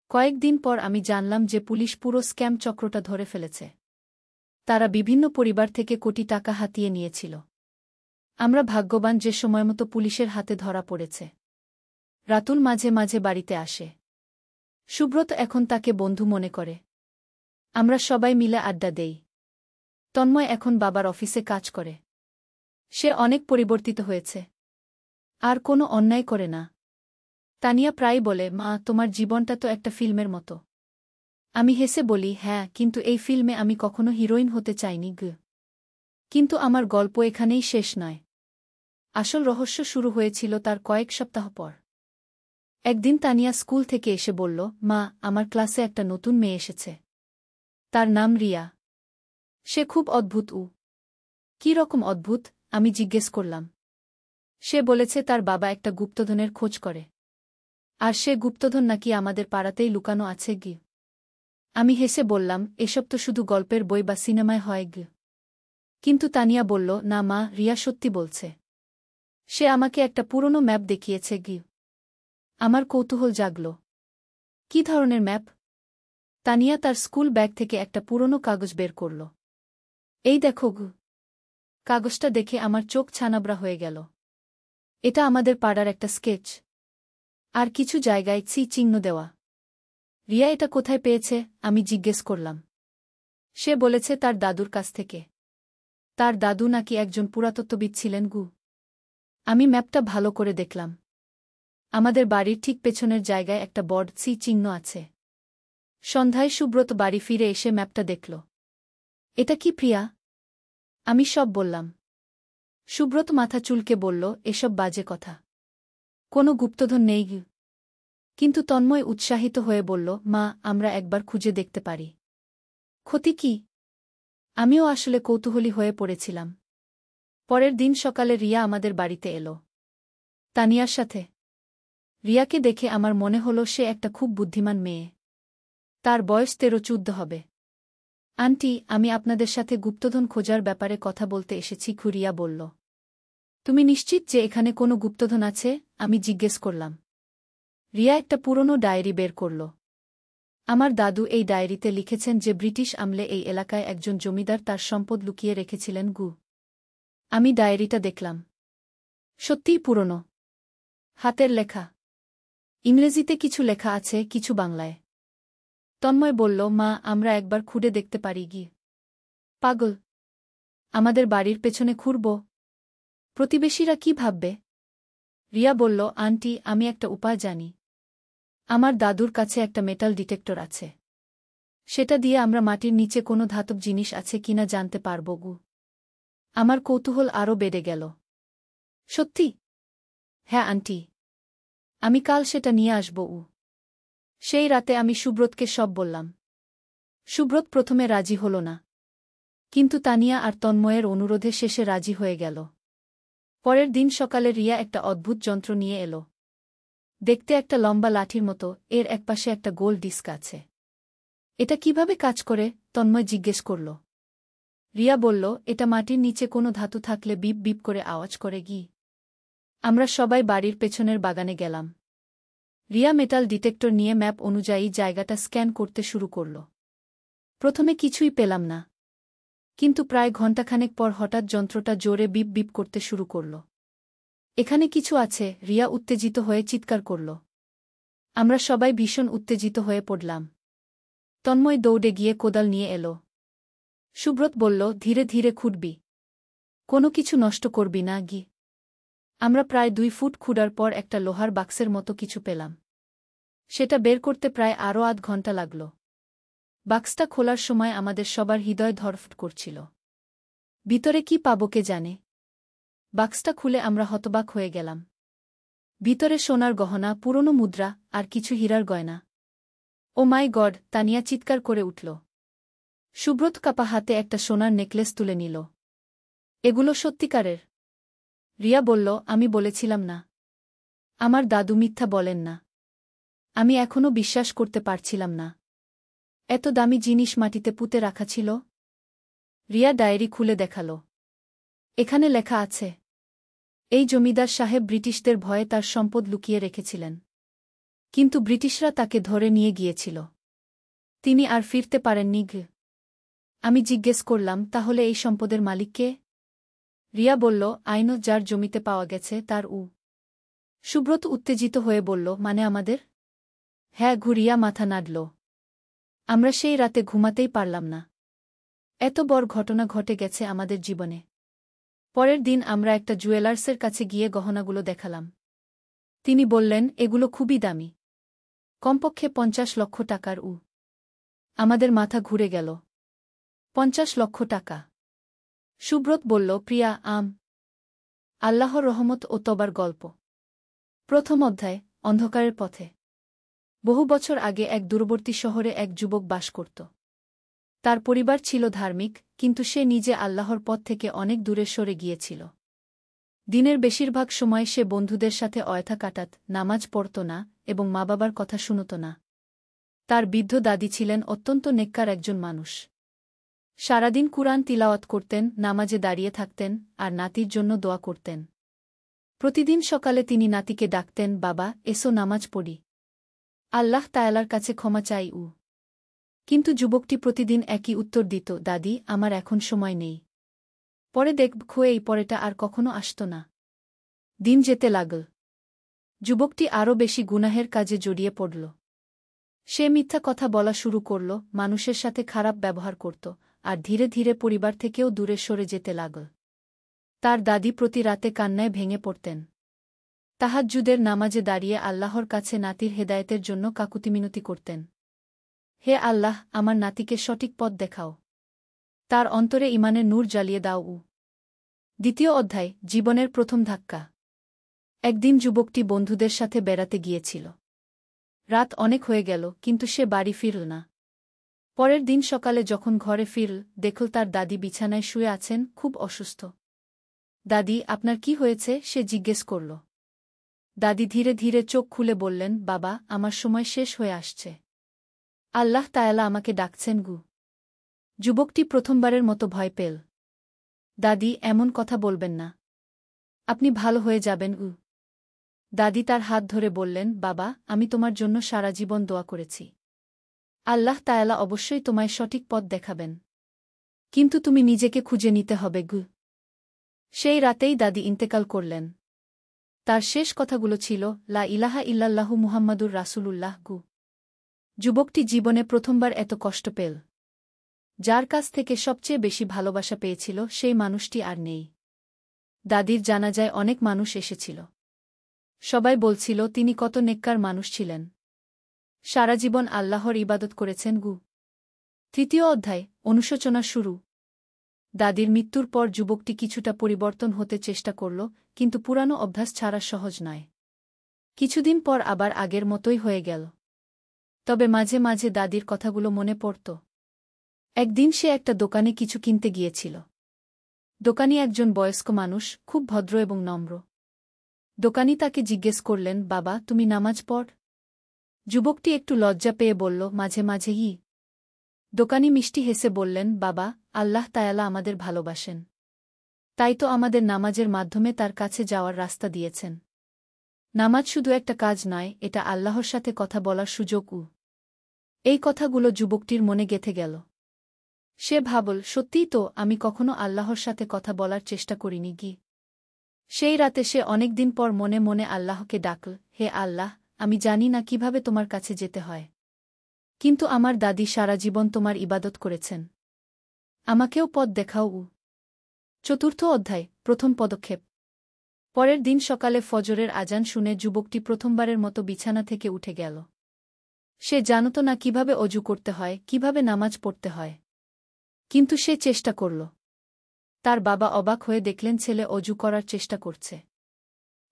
কয়েকদিন পর আমি জানলাম যে পুলিশ পুরো স্ক্যাম চক্রটা ধরে ফেলেছে। তারা বিভিন্ন পরিবার থেকে কোটি টাকা হাতিয়ে নিয়েছিল। আমরা ভাগ্যবান যে সময়মতো পুলিশের হাতে ধরা পড়েছে। রাতুল মাঝে মাঝে বাড়িতে আসে। সুব্রত এখন তাকে বন্ধু মনে করে। আমরা সবাই মিলে আড্ডা দেই। তন্ময় এখন বাবার অফিসে কাজ করে। সে অনেক পরিবর্তিত হয়েছে। আর কোনো অন্যায় করে না। তানিয়া প্রায় বলে, মা, তোমার জীবনটা তো একটা ফিল্মের মতো। আমি হেসে বলি, হ্যাঁ, কিন্তু এই ফিল্মে আমি কখনো হিরোইন হতে চাইনি। কিন্তু আমার গল্প এখানেই শেষ নয়। আসল রহস্য শুরু হয়েছিল তার কয়েক সপ্তাহ পর। একদিন তানিয়া স্কুল থেকে এসে বলল, মা, আমার ক্লাসে একটা নতুন মেয়ে এসেছে। তার নাম রিয়া। সে খুব অদ্ভুত। কী রকম অদ্ভুত? আমি জিজ্ঞেস করলাম। সে বলেছে তার বাবা একটা গুপ্তধনের খোঁজ করে। আর সে গুপ্তধন নাকি আমাদের পাড়াতেই লুকানো আছে। আমি হেসে বললাম, এসব তো শুধু গল্পের বই বা সিনেমায় হয়। কিন্তু তানিয়া বলল, না মা, রিয়া সত্যি বলছে। সে আমাকে একটা পুরনো ম্যাপ দেখিয়েছে। আমার কৌতূহল জাগল। কী ধরনের ম্যাপ? তানিয়া তার স্কুল ব্যাগ থেকে একটা পুরনো কাগজ বের করল। এই দেখো। কাগজটা দেখে আমার চোখ ছানাবড়া হয়ে গেল। এটা আমাদের পাড়ার একটা স্কেচ। আর কিছু জায়গায় চিহ্ন দেওয়া। রিয়া এটা কোথায় পেয়েছে? আমি জিজ্ঞেস করলাম। সে বলেছে তার দাদুর কাছ থেকে। তার দাদু নাকি একজন পুরাতত্ত্ববিদ ছিলেন। আমি ম্যাপটা ভালো করে দেখলাম। আমাদের বাড়ির ঠিক পেছনের জায়গায় একটা বড় চিহ্ন আছে। সন্ধ্যায় সুব্রত বাড়ি ফিরে এসে ম্যাপটা দেখল। এটা কি প্রিয়া? আমি সব বললাম। সুব্রত মাথা চুলকে বলল, এসব বাজে কথা। কোনো গুপ্তধন নেই। কিন্তু তন্ময় উৎসাহিত হয়ে বলল, মা, আমরা একবার খুঁজে দেখতে পারি। ক্ষতি কি? আমিও আসলে কৌতূহলী হয়ে পড়েছিলাম। পরের দিন সকালে রিয়া আমাদের বাড়িতে এলো। তানিয়ার সাথে। রিয়াকে দেখে আমার মনে হলো সে একটা খুব বুদ্ধিমান মেয়ে। তার বয়স 13-14 হবে। আন্টি, আমি আপনাদের সাথে গুপ্তধন খোঁজার ব্যাপারে কথা বলতে এসেছি। রিয়া বলল। তুমি নিশ্চিত যে এখানে কোনো গুপ্তধন আছে? আমি জিজ্ঞেস করলাম। রিয়া একটা পুরনো ডায়েরি বের করল। আমার দাদু এই ডায়েরিতে লিখেছেন যে ব্রিটিশ আমলে এই এলাকায় একজন জমিদার তার সম্পদ লুকিয়ে রেখেছিলেন। আমি ডায়েরিটা দেখলাম। সত্যিই পুরনো। হাতের লেখা। ইংরেজিতে কিছু লেখা আছে, কিছু বাংলায়। তন্ময় বলল, মা, আমরা একবার খুঁড়ে দেখতে পারি। পাগল! আমাদের বাড়ির পেছনে খুঁড়ব? প্রতিবেশীরা কি ভাববে? রিয়া বলল, আন্টি, আমি একটা উপায় জানি। আমার দাদুর কাছে একটা মেটাল ডিটেক্টর আছে। সেটা দিয়ে আমরা মাটির নিচে কোনো ধাতব জিনিস আছে কিনা জানতে পারব। আমার কৌতূহল আরও বেড়ে গেল। সত্যি? হ্যাঁ আন্টি। আমি কাল সেটা নিয়ে আসব। সেই রাতে আমি সুব্রতকে সব বললাম। সুব্রত প্রথমে রাজি হল না। কিন্তু তানিয়া আর তন্ময়ের অনুরোধে শেষে রাজি হয়ে গেল। পরের দিন সকালে রিয়া একটা অদ্ভুত যন্ত্র নিয়ে এলো। দেখতে একটা লম্বা লাঠির মতো, এর একপাশে একটা গোল ডিস্ক আছে। এটা কিভাবে কাজ করে? তন্ময় জিজ্ঞেস করল। রিয়া বলল, এটা মাটির নিচে কোনো ধাতু থাকলে বিপ বিপ করে আওয়াজ করে। আমরা সবাই বাড়ির পেছনের বাগানে গেলাম। রিয়া মেটাল ডিটেক্টর নিয়ে ম্যাপ অনুযায়ী জায়গাটা স্ক্যান করতে শুরু করল। প্রথমে কিছুই পেলাম না। কিন্তু প্রায় ঘণ্টাখানেক পর হঠাৎ যন্ত্রটা জোরে বিপ বিপ করতে শুরু করল। এখানে কিছু আছে, রিয়া উত্তেজিত হয়ে চিৎকার করল। আমরা সবাই ভীষণ উত্তেজিত হয়ে পড়লাম। তন্ময় দৌড়ে গিয়ে কোদাল নিয়ে এলো। সুব্রত বলল, ধীরে ধীরে খুঁড়বি। কোনো কিছু নষ্ট করবি না। আমরা প্রায় 2 ফুট খুঁড়ার পর একটা লোহার বাক্সের মতো কিছু পেলাম। সেটা বের করতে প্রায় আরও আধ ঘণ্টা লাগল। বাক্সটা খোলার সময় আমাদের সবার হৃদয় ধড়ফড় করছিল। ভিতরে কি পাবো কে জানে? বাক্সটা খুলে আমরা হতবাক হয়ে গেলাম। ভিতরে সোনার গহনা, পুরনো মুদ্রা, আর কিছু হীরার গয়না। ও মাই গড! তানিয়া চিৎকার করে উঠল। সুব্রত কাপা হাতে একটা সোনার নেকলেস তুলে নিল। এগুলো সত্যিকারের? রিয়া বলল, আমি বলেছিলাম না। আমার দাদু মিথ্যা বলেন না। আমি এখনও বিশ্বাস করতে পারছিলাম না। এত দামি জিনিস মাটিতে পুঁতে রাখা ছিল। রিয়া ডায়েরি খুলে দেখাল। এখানে লেখা আছে, এই জমিদার সাহেব ব্রিটিশদের ভয়ে তার সম্পদ লুকিয়ে রেখেছিলেন। কিন্তু ব্রিটিশরা তাকে ধরে নিয়ে গিয়েছিল। তিনি আর ফিরতে পারেননি। আমি জিজ্ঞেস করলাম, তাহলে এই সম্পদের মালিক কে? রিয়া বলল, আইনও যার জমিতে পাওয়া গেছে তার। সুব্রত উত্তেজিত হয়ে বলল, মানে আমাদের? হ্যাঁ, ঘুরিয়া মাথা নাড়ল। আমরা সেই রাতে ঘুমাতেই পারলাম না। এত বড় ঘটনা ঘটে গেছে আমাদের জীবনে। পরের দিন আমরা একটা জুয়েলার্সের কাছে গিয়ে গহনাগুলো দেখালাম। তিনি বললেন, এগুলো খুবই দামি, কমপক্ষে 50 লক্ষ টাকার। আমাদের মাথা ঘুরে গেল। 50 লক্ষ টাকা! সুব্রত বলল, প্রিয়া, আল্লাহর রহমত ও তবার গল্প। প্রথম অধ্যায়, অন্ধকারের পথে। বহু বছর আগে এক দূরবর্তী শহরে এক যুবক বাস করত। তার পরিবার ছিল ধার্মিক, কিন্তু সে নিজে আল্লাহর পথ থেকে অনেক দূরে সরে গিয়েছিল। দিনের বেশিরভাগ সময় সে বন্ধুদের সাথে অয়থা কাটাত, নামাজ পড়ত না এবং মা বাবার কথা শুনত না। তার বৃদ্ধ দাদি ছিলেন অত্যন্ত নেককার একজন মানুষ। সারাদিন কুরআন তিলাওয়াত করতেন, নামাজে দাঁড়িয়ে থাকতেন আর নাতির জন্য দোয়া করতেন। প্রতিদিন সকালে তিনি নাতিকে ডাকতেন, বাবা, এসো নামাজ পড়ি, আল্লাহ তাআলার কাছে ক্ষমা চাই। কিন্তু যুবকটি প্রতিদিন একই উত্তর দিত, দাদি, আমার এখন সময় নেই, পরে দেখব। এই পরেটা আর কখনো আসত না। দিন যেতে লাগল। যুবকটি আরও বেশি গুনাহের কাজে জড়িয়ে পড়ল। সে মিথ্যা কথা বলা শুরু করল, মানুষের সাথে খারাপ ব্যবহার করত, আর ধীরে ধীরে পরিবার থেকেও দূরে সরে যেতে লাগল। তার দাদি প্রতি রাতে কান্নায় ভেঙে পড়তেন। তাহাজ্জুদের নামাজে দাঁড়িয়ে আল্লাহর কাছে নাতির হেদায়েতের জন্য কাকুতিমিনতি করতেন। হে আল্লাহ, আমার নাতিকে সঠিক পথ দেখাও, তার অন্তরে ঈমানের নূর জ্বালিয়ে দাও। দ্বিতীয় অধ্যায়, জীবনের প্রথম ধাক্কা। একদিন যুবকটি বন্ধুদের সাথে বেড়াতে গিয়েছিল। রাত অনেক হয়ে গেল, কিন্তু সে বাড়ি ফিরল না। পরের দিন সকালে যখন ঘরে ফিরল, দেখল তার দাদি বিছানায় শুয়ে আছেন, খুব অসুস্থ। দাদি, আপনার কি হয়েছে? সে জিজ্ঞেস করল। দাদি ধীরে ধীরে চোখ খুলে বললেন, বাবা, আমার সময় শেষ হয়ে আসছে। আল্লাহ তাআলা আমাকে ডাকছেন। যুবকটি প্রথমবারের মতো ভয় পেল। দাদি, এমন কথা বলবেন না, আপনি ভালো হয়ে যাবেন। দাদি তার হাত ধরে বললেন, বাবা, আমি তোমার জন্য সারা জীবন দোয়া করেছি। আল্লাহ তাআলা অবশ্যই তোমায় সঠিক পথ দেখাবেন, কিন্তু তুমি নিজেকে খুঁজে নিতে হবে। সেই রাতেই দাদি ইন্তেকাল করলেন। তার শেষ কথাগুলো ছিল, লা ইলাহা ইল্লাল্লাহু মুহাম্মাদুর রাসূলুল্লাহ। যুবকটি জীবনে প্রথমবার এত কষ্ট পেল। যার কাছ থেকে সবচেয়ে বেশি ভালোবাসা পেয়েছিল, সেই মানুষটি আর নেই। দাদির জানাজায় অনেক মানুষ এসেছিল। সবাই বলছিল তিনি কত নেককার মানুষ ছিলেন, সারা জীবন আল্লাহর ইবাদত করেছেন। তৃতীয় অধ্যায়, অনুশোচনা শুরু। দাদির মৃত্যুর পর যুবকটি কিছুটা পরিবর্তন হতে চেষ্টা করল, কিন্তু পুরানো অভ্যাস ছাড়া সহজ নয়। কিছুদিন পর আবার আগের মতোই হয়ে গেল। তবে মাঝে মাঝে দাদির কথাগুলো মনে পড়ত। একদিন সে একটা দোকানে কিছু কিনতে গিয়েছিল। দোকানি একজন বয়স্ক মানুষ, খুব ভদ্র এবং নম্র। দোকানি তাকে জিজ্ঞেস করলেন, বাবা, তুমি নামাজ পড়? যুবকটি একটু লজ্জা পেয়ে বলল, মাঝে মাঝেই। দোকানি মিষ্টি হেসে বললেন, বাবা, আল্লাহ তাআলা আমাদের ভালোবাসেন, তাই তো আমাদের নামাজের মাধ্যমে তার কাছে যাওয়ার রাস্তা দিয়েছেন। নামাজ শুধু একটা কাজ নয়, এটা আল্লাহর সাথে কথা বলার সুযোগ। এই কথাগুলো যুবকটির মনে গেঁথে গেল। সে ভাবল, সত্যিই তো, আমি কখনো আল্লাহর সাথে কথা বলার চেষ্টা করিনি। সেই রাতে সে অনেক দিন পর মনে মনে আল্লাহকে ডাকল, হে আল্লাহ, আমি জানি না কিভাবে তোমার কাছে যেতে হয়, কিন্তু আমার দাদি সারা জীবন তোমার ইবাদত করেছেন, আমাকেও পথ দেখাও। চতুর্থ অধ্যায়, প্রথম পদক্ষেপ। পরের দিন সকালে ফজরের আজান শুনে যুবকটি প্রথমবারের মতো বিছানা থেকে উঠে গেল। সে জানত না কিভাবে অজু করতে হয়, কিভাবে নামাজ পড়তে হয়, কিন্তু সে চেষ্টা করল। তার বাবা অবাক হয়ে দেখলেন ছেলে অজু করার চেষ্টা করছে।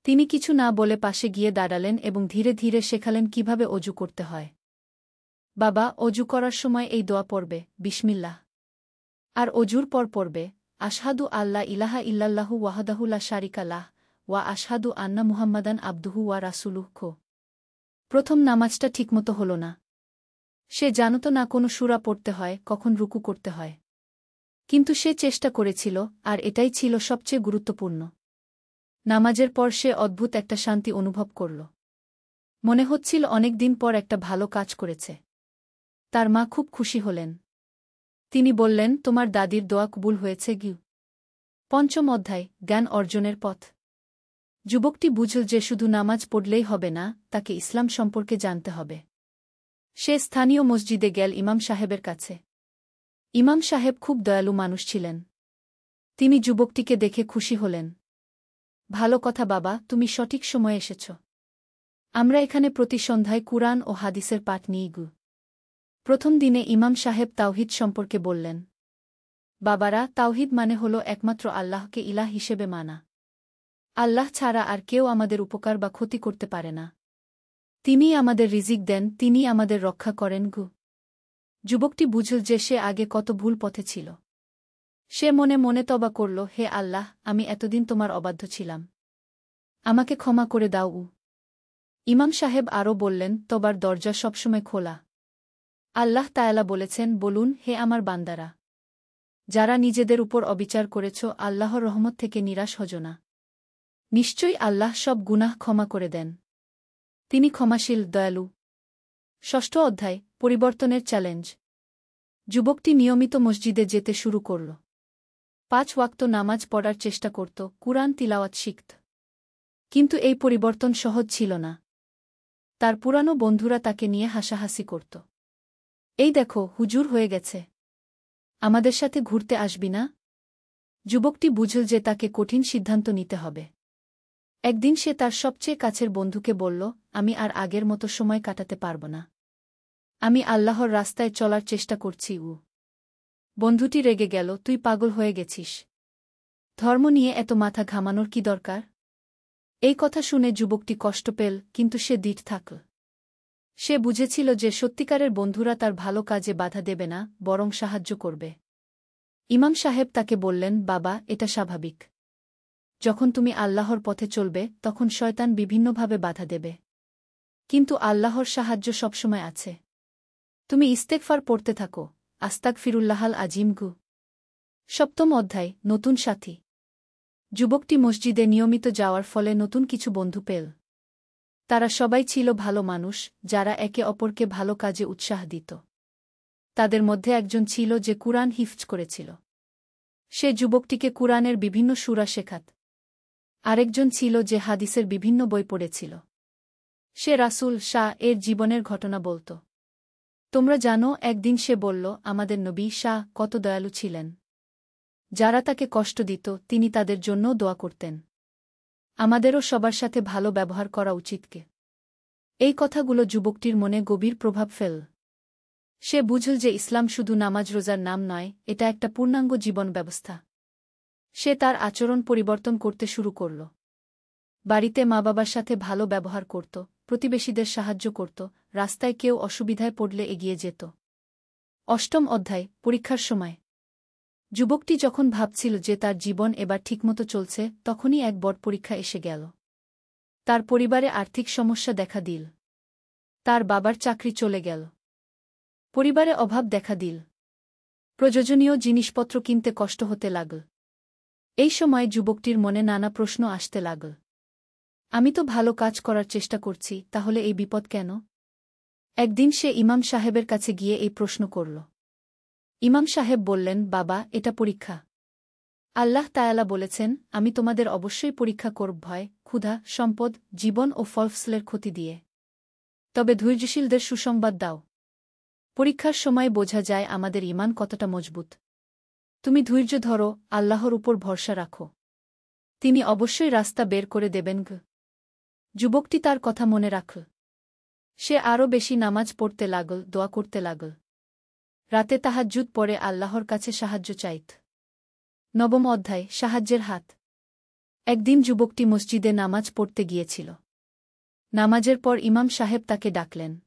তিনি কিছু না বলে পাশে গিয়ে দাঁড়ালেন এবং ধীরে ধীরে শেখালেন কিভাবে অজু করতে হয়। বাবা, অজু করার সময় এই দোয়া পড়বে, বিসমিল্লাহ। আর অজুর পর পড়বে, আশহাদু আল্লা ইলাহা ইল্লাল্লাহু ওয়াহদাহু লা শারিকা লাহ ওয়া আশহাদু আন্না মুহাম্মাদান আবদুহু ওয়া রাসূলুহু। প্রথম নামাজটা ঠিকমতো হল না। সে জানত না কোনো সূরা পড়তে হয়, কখন রুকু করতে হয়। কিন্তু সে চেষ্টা করেছিল, আর এটাই ছিল সবচেয়ে গুরুত্বপূর্ণ। নামাজের পর সে অদ্ভুত একটা শান্তি অনুভব করল। মনে হচ্ছিল অনেক দিন পর একটা ভালো কাজ করেছে। তার মা খুব খুশি হলেন। তিনি বললেন, তোমার দাদির দোয়া কবুল হয়েছে গিউ। পঞ্চম অধ্যায়, জ্ঞান অর্জনের পথ। যুবকটি বুঝল যে শুধু নামাজ পড়লেই হবে না, তাকে ইসলাম সম্পর্কে জানতে হবে। সে স্থানীয় মসজিদে গেল ইমাম সাহেবের কাছে। ইমাম সাহেব খুব দয়ালু মানুষ ছিলেন। তিনি যুবকটিকে দেখে খুশি হলেন। ভালো কথা বাবা, তুমি সঠিক সময়ে এসেছ। আমরা এখানে প্রতি সন্ধ্যায় কুরআন ও হাদিসের পাঠ নিই গু। প্রথম দিনে ইমাম সাহেব তাওহীদ সম্পর্কে বললেন। বাবারা, তাওহীদ মানে হল একমাত্র আল্লাহকে ইলাহ হিসেবে মানা। আল্লাহ ছাড়া আর কেউ আমাদের উপকার বা ক্ষতি করতে পারে না। তিনিই আমাদের রিজিক দেন, তিনিই আমাদের রক্ষা করেন গু। যুবকটি বুঝল যে সে আগে কত ভুল পথে ছিল। সে মনে মনে তওবা করল, হে আল্লাহ, আমি এতদিন তোমার অবাধ্য ছিলাম। আমাকে ক্ষমা করে দাও। ইমাম সাহেব আরও বললেন, তবার দরজা সবসময় খোলা। আল্লাহ তায়ালা বলেছেন, বলুন, হে আমার বান্দারা, যারা নিজেদের উপর অবিচার করেছ, আল্লাহর রহমত থেকে নিরাশ হজ না। নিশ্চয়ই আল্লাহ সব গুনাহ ক্ষমা করে দেন। তিনি ক্ষমাশীল, দয়ালু। ষষ্ঠ অধ্যায়, পরিবর্তনের চ্যালেঞ্জ। যুবকটি নিয়মিত মসজিদে যেতে শুরু করল। 5 ওয়াক্ত নামাজ পড়ার চেষ্টা করত, কুরআন তিলাওয়াত শিখত। কিন্তু এই পরিবর্তন সহজ ছিল না। তার পুরানো বন্ধুরা তাকে নিয়ে হাসাহাসি করত। এই দেখো, হুজুর হয়ে গেছে, আমাদের সাথে ঘুরতে আসবি না? যুবকটি বুঝল যে তাকে কঠিন সিদ্ধান্ত নিতে হবে। একদিন সে তার সবচেয়ে কাছের বন্ধুকে বলল, আমি আর আগের মতো সময় কাটাতে পারব না। আমি আল্লাহর রাস্তায় চলার চেষ্টা করছি। বন্ধুটি রেগে গেল, তুই পাগল হয়ে গেছিস। ধর্ম নিয়ে এত মাথা ঘামানোর কি দরকার? এই কথা শুনে যুবকটি কষ্ট পেল, কিন্তু সে দৃঢ় থাকল। সে বুঝেছিল যে সত্যিকারের বন্ধুরা তার ভালো কাজে বাধা দেবে না, বরং সাহায্য করবে। ইমাম সাহেব তাকে বললেন, বাবা, এটা স্বাভাবিক। যখন তুমি আল্লাহর পথে চলবে, তখন শয়তান বিভিন্নভাবে বাধা দেবে। কিন্তু আল্লাহর সাহায্য সবসময় আছে। তুমি ইস্তেগফার পড়তে থাকো, আস্তাগফিরুল্লাহাল আজিম গু। সপ্তম অধ্যায়, নতুন সাথী। যুবকটি মসজিদে নিয়মিত যাওয়ার ফলে নতুন কিছু বন্ধু পেল। তারা সবাই ছিল ভালো মানুষ, যারা একে অপরকে ভালো কাজে উৎসাহ দিত। তাদের মধ্যে একজন ছিল যে কুরআন হিফজ করেছিল। সে যুবকটিকে কুরআনের বিভিন্ন সূরা শেখাত। আরেকজন ছিল যে হাদিসের বিভিন্ন বই পড়েছিল। সে রাসূল শাহ এর জীবনের ঘটনা বলত। তোমরা জানো, একদিন সে বলল, আমাদের নবী শাহ কত দয়ালু ছিলেন। যারা তাকে কষ্ট দিত, তিনি তাদের জন্যও দোয়া করতেন। আমাদেরও সবার সাথে ভালো ব্যবহার করা উচিতকে। এই কথাগুলো যুবকটির মনে গভীর প্রভাব ফেল। সে বুঝল যে ইসলাম শুধু নামাজ রোজার নাম নয়, এটা একটা পূর্ণাঙ্গ জীবন ব্যবস্থা। সে তার আচরণ পরিবর্তন করতে শুরু করল। বাড়িতে মা-বাবার সাথে ভালো ব্যবহার করত, প্রতিবেশীদের সাহায্য করত, রাস্তায় কেউ অসুবিধায় পড়লে এগিয়ে যেত। অষ্টম অধ্যায়, পরীক্ষার সময়। যুবকটি যখন ভাবছিল যে তার জীবন এবার ঠিকমতো চলছে, তখনই এক বড় পরীক্ষা এসে গেল। তার পরিবারে আর্থিক সমস্যা দেখা দিল। তার বাবার চাকরি চলে গেল। পরিবারে অভাব দেখা দিল। প্রয়োজনীয় জিনিসপত্র কিনতে কষ্ট হতে লাগল। এই সময় যুবকটির মনে নানা প্রশ্ন আসতে লাগল। আমি তো ভালো কাজ করার চেষ্টা করছি, তাহলে এই বিপদ কেন? একদিন সে ইমাম সাহেবের কাছে গিয়ে এই প্রশ্ন করল। ইমাম সাহেব বললেন, বাবা, এটা পরীক্ষা। আল্লাহ তায়ালা বলেছেন, আমি তোমাদের অবশ্যই পরীক্ষা করব ভয়, ক্ষুধা, সম্পদ, জীবন ও ফলফসলের ক্ষতি দিয়ে। তবে ধৈর্যশীলদের সুসংবাদ দাও। পরীক্ষার সময় বোঝা যায় আমাদের ঈমান কতটা মজবুত। তুমি ধৈর্য ধরো, আল্লাহর উপর ভরসা রাখো। তিনি অবশ্যই রাস্তা বের করে দেবেন গ। যুবকটি তার কথা মনে রাখল। সে আরও বেশি নামাজ পড়তে লাগল, দোয়া করতে লাগল। রাতে তাহাজ্জুদ পড়ে আল্লাহর কাছে সাহায্য চাইত। নবম অধ্যায়, সাহায্যের হাত। একদিন যুবকটি মসজিদে নামাজ পড়তে গিয়েছিল। নামাজের পর ইমাম সাহেব তাকে ডাকলেন।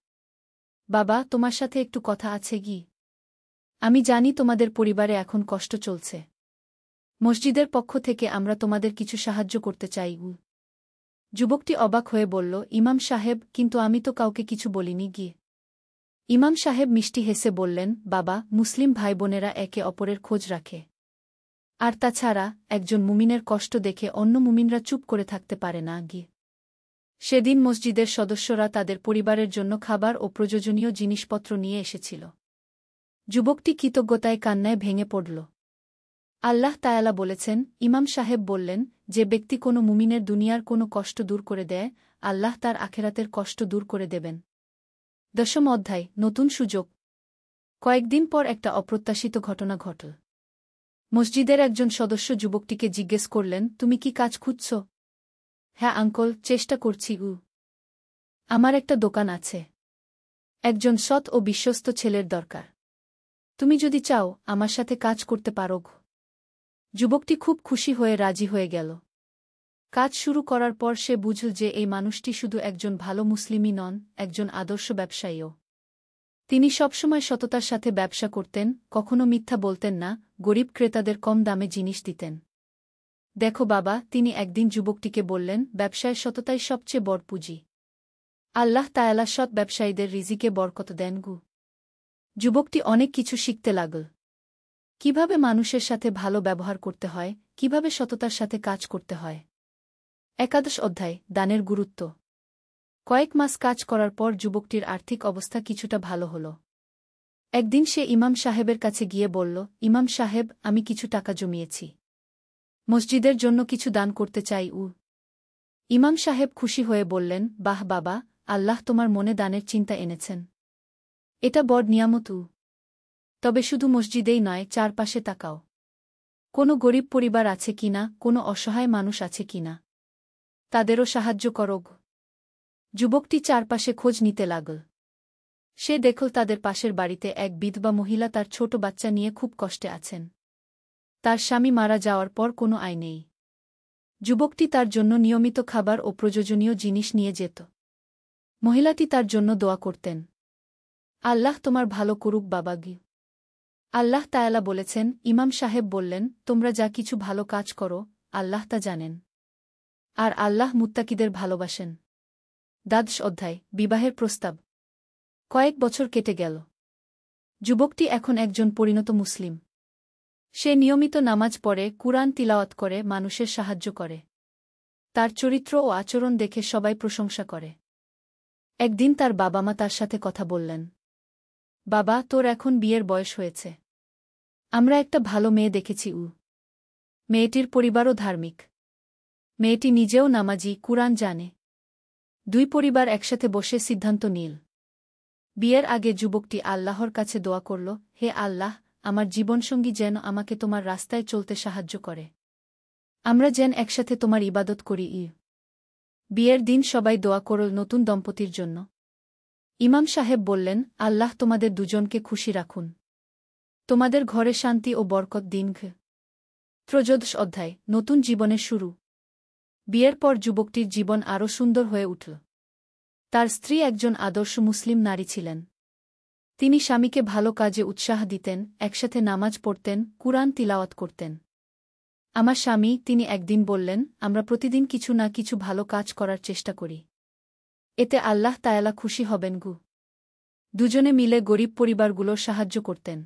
বাবা, তোমার সাথে একটু কথা আছে কি? আমি জানি তোমাদের পরিবারে এখন কষ্ট চলছে। মসজিদের পক্ষ থেকে আমরা তোমাদের কিছু সাহায্য করতে চাই। যুবকটি অবাক হয়ে বলল, ইমাম সাহেব, কিন্তু আমি তো কাউকে কিছু বলিনি গিয়ে। ইমাম সাহেব মিষ্টি হেসে বললেন, বাবা, মুসলিম ভাইবোনেরা একে অপরের খোঁজ রাখে। আর তাছাড়া একজন মুমিনের কষ্ট দেখে অন্য মুমিনরা চুপ করে থাকতে পারে না গিয়ে। সেদিন মসজিদের সদস্যরা তাদের পরিবারের জন্য খাবার ও প্রয়োজনীয় জিনিসপত্র নিয়ে এসেছিল। যুবকটি কৃতজ্ঞতায় কান্নায় ভেঙে পড়ল। আল্লাহ তায়ালা বলেছেন, ইমাম সাহেব বললেন, যে ব্যক্তি কোনো মুমিনের দুনিয়ার কোনো কষ্ট দূর করে দেয়, আল্লাহ তার আখেরাতের কষ্ট দূর করে দেবেন। 10ম অধ্যায়, নতুন সুযোগ। কয়েকদিন পর একটা অপ্রত্যাশিত ঘটনা ঘটল। মসজিদের একজন সদস্য যুবকটিকে জিজ্ঞেস করলেন, তুমি কি কাজ খুঁজছ? হ্যাঁ আঙ্কল, চেষ্টা করছি। আমার একটা দোকান আছে। একজন সৎ ও বিশ্বস্ত ছেলের দরকার। তুমি যদি চাও, আমার সাথে কাজ করতে পারো। যুবকটি খুব খুশি হয়ে রাজি হয়ে গেল। কাজ শুরু করার পর সে বুঝল যে এই মানুষটি শুধু একজন ভালো মুসলিমই নন, একজন আদর্শ ব্যবসায়ীও। তিনি সবসময় সততার সাথে ব্যবসা করতেন, কখনো মিথ্যা বলতেন না, গরিব ক্রেতাদের কম দামে জিনিস দিতেন। দেখো বাবা, তিনি একদিন যুবকটিকে বললেন, ব্যবসায় সততাই সবচেয়ে বড় পুঁজি। আল্লাহ তায়ালা সৎ ব্যবসায়ীদের রিজিকে বরকত দেন। যুবকটি অনেক কিছু শিখতে লাগল। কিভাবে মানুষের সাথে ভালো ব্যবহার করতে হয়, কিভাবে সততার সাথে কাজ করতে হয়। 11 অধ্যায়, দানের গুরুত্ব। কয়েক মাস কাজ করার পর যুবকটির আর্থিক অবস্থা কিছুটা ভালো হল। একদিন সে ইমাম সাহেবের কাছে গিয়ে বলল, ইমাম সাহেব, আমি কিছু টাকা জমিয়েছি। মসজিদের জন্য কিছু দান করতে চাই। ইমাম সাহেব খুশি হয়ে বললেন, বাহ বাবা, আল্লাহ তোমার মনে দানের চিন্তা এনেছেন। এটা বড় নিয়ামত। তবে শুধু মসজিদেই নয়, চারপাশে তাকাও। কোনো গরিব পরিবার আছে কিনা, কোনো অসহায় মানুষ আছে কিনা, তাদেরও সাহায্য করো। যুবকটি চারপাশে খোঁজ নিতে লাগল। সে দেখল তাদের পাশের বাড়িতে এক বিধবা মহিলা তার ছোট বাচ্চা নিয়ে খুব কষ্টে আছেন। তার স্বামী মারা যাওয়ার পর কোনো আয় নেই। যুবকটি তার জন্য নিয়মিত খাবার ও প্রয়োজনীয় জিনিস নিয়ে যেত। মহিলাটি তার জন্য দোয়া করতেন, আল্লাহ তোমার ভালো করুক বাবাগি। আল্লাহ তায়ালা বলেছেন, ইমাম সাহেব বললেন, তোমরা যা কিছু ভালো কাজ করো, আল্লাহ তা জানেন। আর আল্লাহ মুত্তাকিদের ভালোবাসেন। 12 অধ্যায়, বিবাহের প্রস্তাব। কয়েক বছর কেটে গেল। যুবকটি এখন একজন পরিণত মুসলিম। সে নিয়মিত নামাজ পড়ে, কুরআন তিলাওয়াত করে, মানুষের সাহায্য করে। তার চরিত্র ও আচরণ দেখে সবাই প্রশংসা করে। একদিন তার বাবা মা তার সাথে কথা বললেন, বাবা, তোর এখন বিয়ের বয়স হয়েছে। আমরা একটা ভালো মেয়ে দেখেছি। মেয়েটির পরিবারও ধার্মিক। মেয়েটি নিজেও নামাজি, কুরআন জানে। দুই পরিবার একসাথে বসে সিদ্ধান্ত নিল। বিয়ের আগে যুবকটি আল্লাহর কাছে দোয়া করল, হে আল্লাহ, আমার জীবনসঙ্গী যেন আমাকে তোমার রাস্তায় চলতে সাহায্য করে। আমরা যেন একসাথে তোমার ইবাদত করি। বিয়ের দিন সবাই দোয়া করল নতুন দম্পতির জন্য। ইমাম সাহেব বললেন, আল্লাহ তোমাদের দুজনকে খুশি রাখুন। তোমাদের ঘরে শান্তি ও বরকত দিন। 13 অধ্যায়, নতুন জীবনের শুরু। বিয়ের পর যুবকটির জীবন আরও সুন্দর হয়ে উঠল। তার স্ত্রী একজন আদর্শ মুসলিম নারী ছিলেন। তিনি স্বামীকে ভালো কাজে উৎসাহ দিতেন, একসাথে নামাজ পড়তেন, কুরআন তিলাওয়াত করতেন। আমার স্বামী, তিনি একদিন বললেন, আমরা প্রতিদিন কিছু না কিছু ভালো কাজ করার চেষ্টা করি। এতে আল্লাহ তায়ালা খুশি হবেন। দুজনে মিলে গরিব পরিবারগুলোর সাহায্য করতেন।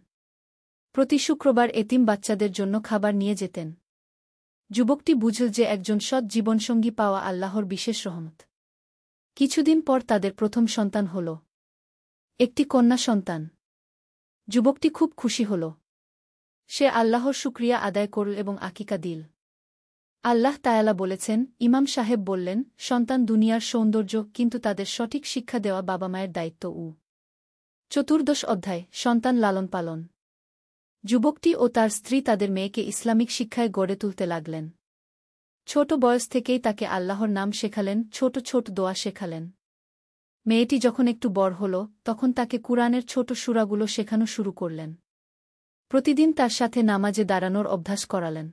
প্রতি শুক্রবার এতিম বাচ্চাদের জন্য খাবার নিয়ে যেতেন। যুবকটি বুঝল যে একজন সৎ জীবনসঙ্গী পাওয়া আল্লাহর বিশেষ রহমত। কিছুদিন পর তাদের প্রথম সন্তান হল, একটি কন্যা সন্তান। যুবকটি খুব খুশি হল। সে আল্লাহর শুকরিয়া আদায় করল এবং আকিকা দিল। আল্লাহ তায়ালা বলেছেন, ইমাম সাহেব বললেন, সন্তান দুনিয়ার সৌন্দর্য, কিন্তু তাদের সঠিক শিক্ষা দেওয়া বাবা মায়ের দায়িত্ব। 14 অধ্যায়, সন্তান লালন পালন। যুবকটি ও তার স্ত্রী তাদের মেয়েকে ইসলামিক শিক্ষায় গড়ে তুলতে লাগলেন। ছোট বয়স থেকেই তাকে আল্লাহর নাম শেখালেন, ছোট ছোট দোয়া শেখালেন। মেয়েটি যখন একটু বড় হল, তখন তাকে কুরআনের ছোট সূরাগুলো শেখানো শুরু করলেন। প্রতিদিন তার সাথে নামাজে দাঁড়ানোর অভ্যাস করালেন।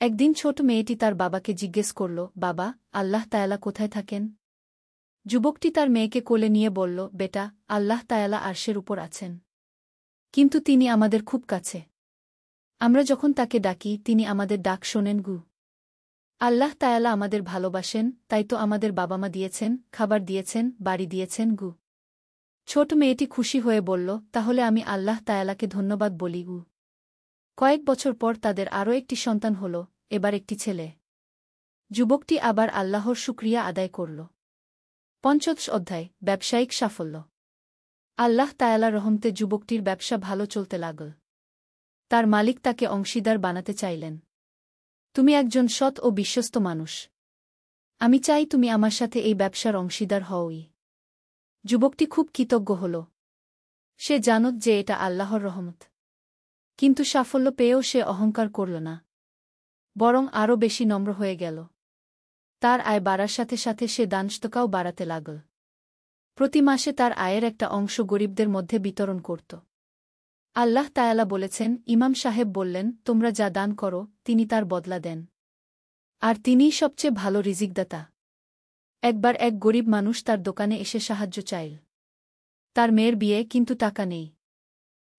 একদিন ছোট মেয়েটি তার বাবাকে জিজ্ঞেস করল, বাবা, আল্লাহ তায়ালা কোথায় থাকেন? যুবকটি তার মেয়েকে কোলে নিয়ে বলল, বেটা, আল্লাহ তায়ালা আরশের উপর আছেন। কিন্তু তিনি আমাদের খুব কাছে। আমরা যখন তাকে ডাকি তিনি আমাদের ডাক শোনেন গু। আল্লাহ তায়ালা আমাদের ভালোবাসেন, তাই তো আমাদের বাবা মা দিয়েছেন, খাবার দিয়েছেন, বাড়ি দিয়েছেন গু। ছোট মেয়েটি খুশি হয়ে বলল, তাহলে আমি আল্লাহ তায়ালাকে ধন্যবাদ বলি গু। কয়েক বছর পর তাদের আরও একটি সন্তান হল, এবার একটি ছেলে। যুবকটি আবার আল্লাহর শুকরিয়া আদায় করল। পঞ্চদশ অধ্যায়, ব্যবসায়িক সাফল্য। আল্লাহ তায়ালা রহমতে যুবকটির ব্যবসা ভালো চলতে লাগল। তার মালিক তাকে অংশীদার বানাতে চাইলেন। তুমি একজন সৎ ও বিশ্বস্ত মানুষ। আমি চাই তুমি আমার সাথে এই ব্যবসার অংশীদার হওই। যুবকটি খুব কৃতজ্ঞ হল। সে জানত যে এটা আল্লাহর রহমত। কিন্তু সাফল্য পেয়েও সে অহংকার করল না, বরং আরও বেশি নম্র হয়ে গেল। তার আয় বাড়ার সাথে সাথে সে দানস্তকাও বাড়াতে লাগল। প্রতি মাসে তার আয়ের একটা অংশ গরিবদের মধ্যে বিতরণ করত। আল্লাহ তায়ালা বলেছেন, ইমাম সাহেব বললেন, তোমরা যা দান করো তিনি তার বদলা দেন, আর তিনিই সবচেয়ে ভালো রিজিকদাতা। একবার এক গরিব মানুষ তার দোকানে এসে সাহায্য চাইল। তার মেয়ের বিয়ে, কিন্তু টাকা নেই।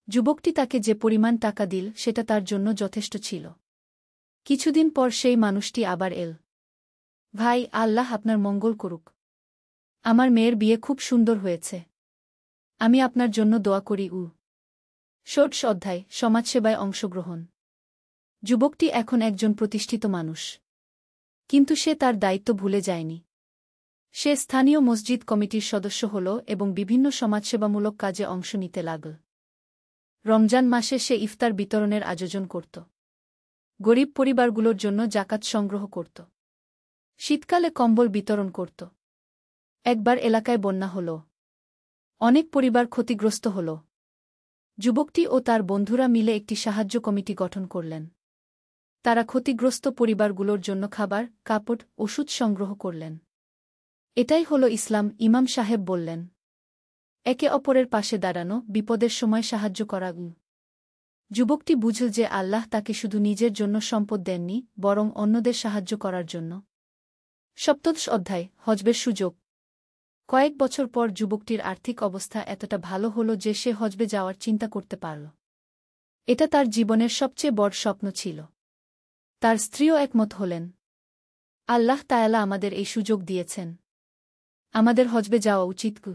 যুবকটি তাকে যে পরিমাণ টাকা দিল সেটা তার জন্য যথেষ্ট ছিল। কিছুদিন পর সেই মানুষটি আবার এল। ভাই, আল্লাহ আপনার মঙ্গল করুক। আমার মেয়ের বিয়ে খুব সুন্দর হয়েছে। আমি আপনার জন্য দোয়া করি। ষোড়শ অধ্যায়, সমাজসেবায় অংশগ্রহণ। যুবকটি এখন একজন প্রতিষ্ঠিত মানুষ। কিন্তু সে তার দায়িত্ব ভুলে যায়নি। সে স্থানীয় মসজিদ কমিটির সদস্য হল এবং বিভিন্ন সমাজসেবামূলক কাজে অংশ নিতে লাগল। রমজান মাসে সে ইফতার বিতরণের আয়োজন করত। গরিব পরিবারগুলোর জন্য জাকাত সংগ্রহ করত। শীতকালে কম্বল বিতরণ করত। একবার এলাকায় বন্যা হল। অনেক পরিবার ক্ষতিগ্রস্ত হল। যুবকটি ও তার বন্ধুরা মিলে একটি সাহায্য কমিটি গঠন করলেন। তারা ক্ষতিগ্রস্ত পরিবারগুলোর জন্য খাবার, কাপড়, ওষুধ সংগ্রহ করলেন। এটাই হল ইসলাম, ইমাম সাহেব বললেন। একে অপরের পাশে দাঁড়ানো, বিপদের সময় সাহায্য করা। যুবকটি বুঝল যে আল্লাহ তাকে শুধু নিজের জন্য সম্পদ দেননি, বরং অন্যদের সাহায্য করার জন্য। সপ্তদশ অধ্যায়, হজবের সুযোগ। কয়েক বছর পর যুবকটির আর্থিক অবস্থা এতটা ভালো হল যে সে হজবে যাওয়ার চিন্তা করতে পারল। এটা তার জীবনের সবচেয়ে বড় স্বপ্ন ছিল। তার স্ত্রীও একমত হলেন। আল্লাহ তায়ালা আমাদের এই সুযোগ দিয়েছেন। আমাদের হজবে যাওয়া উচিত।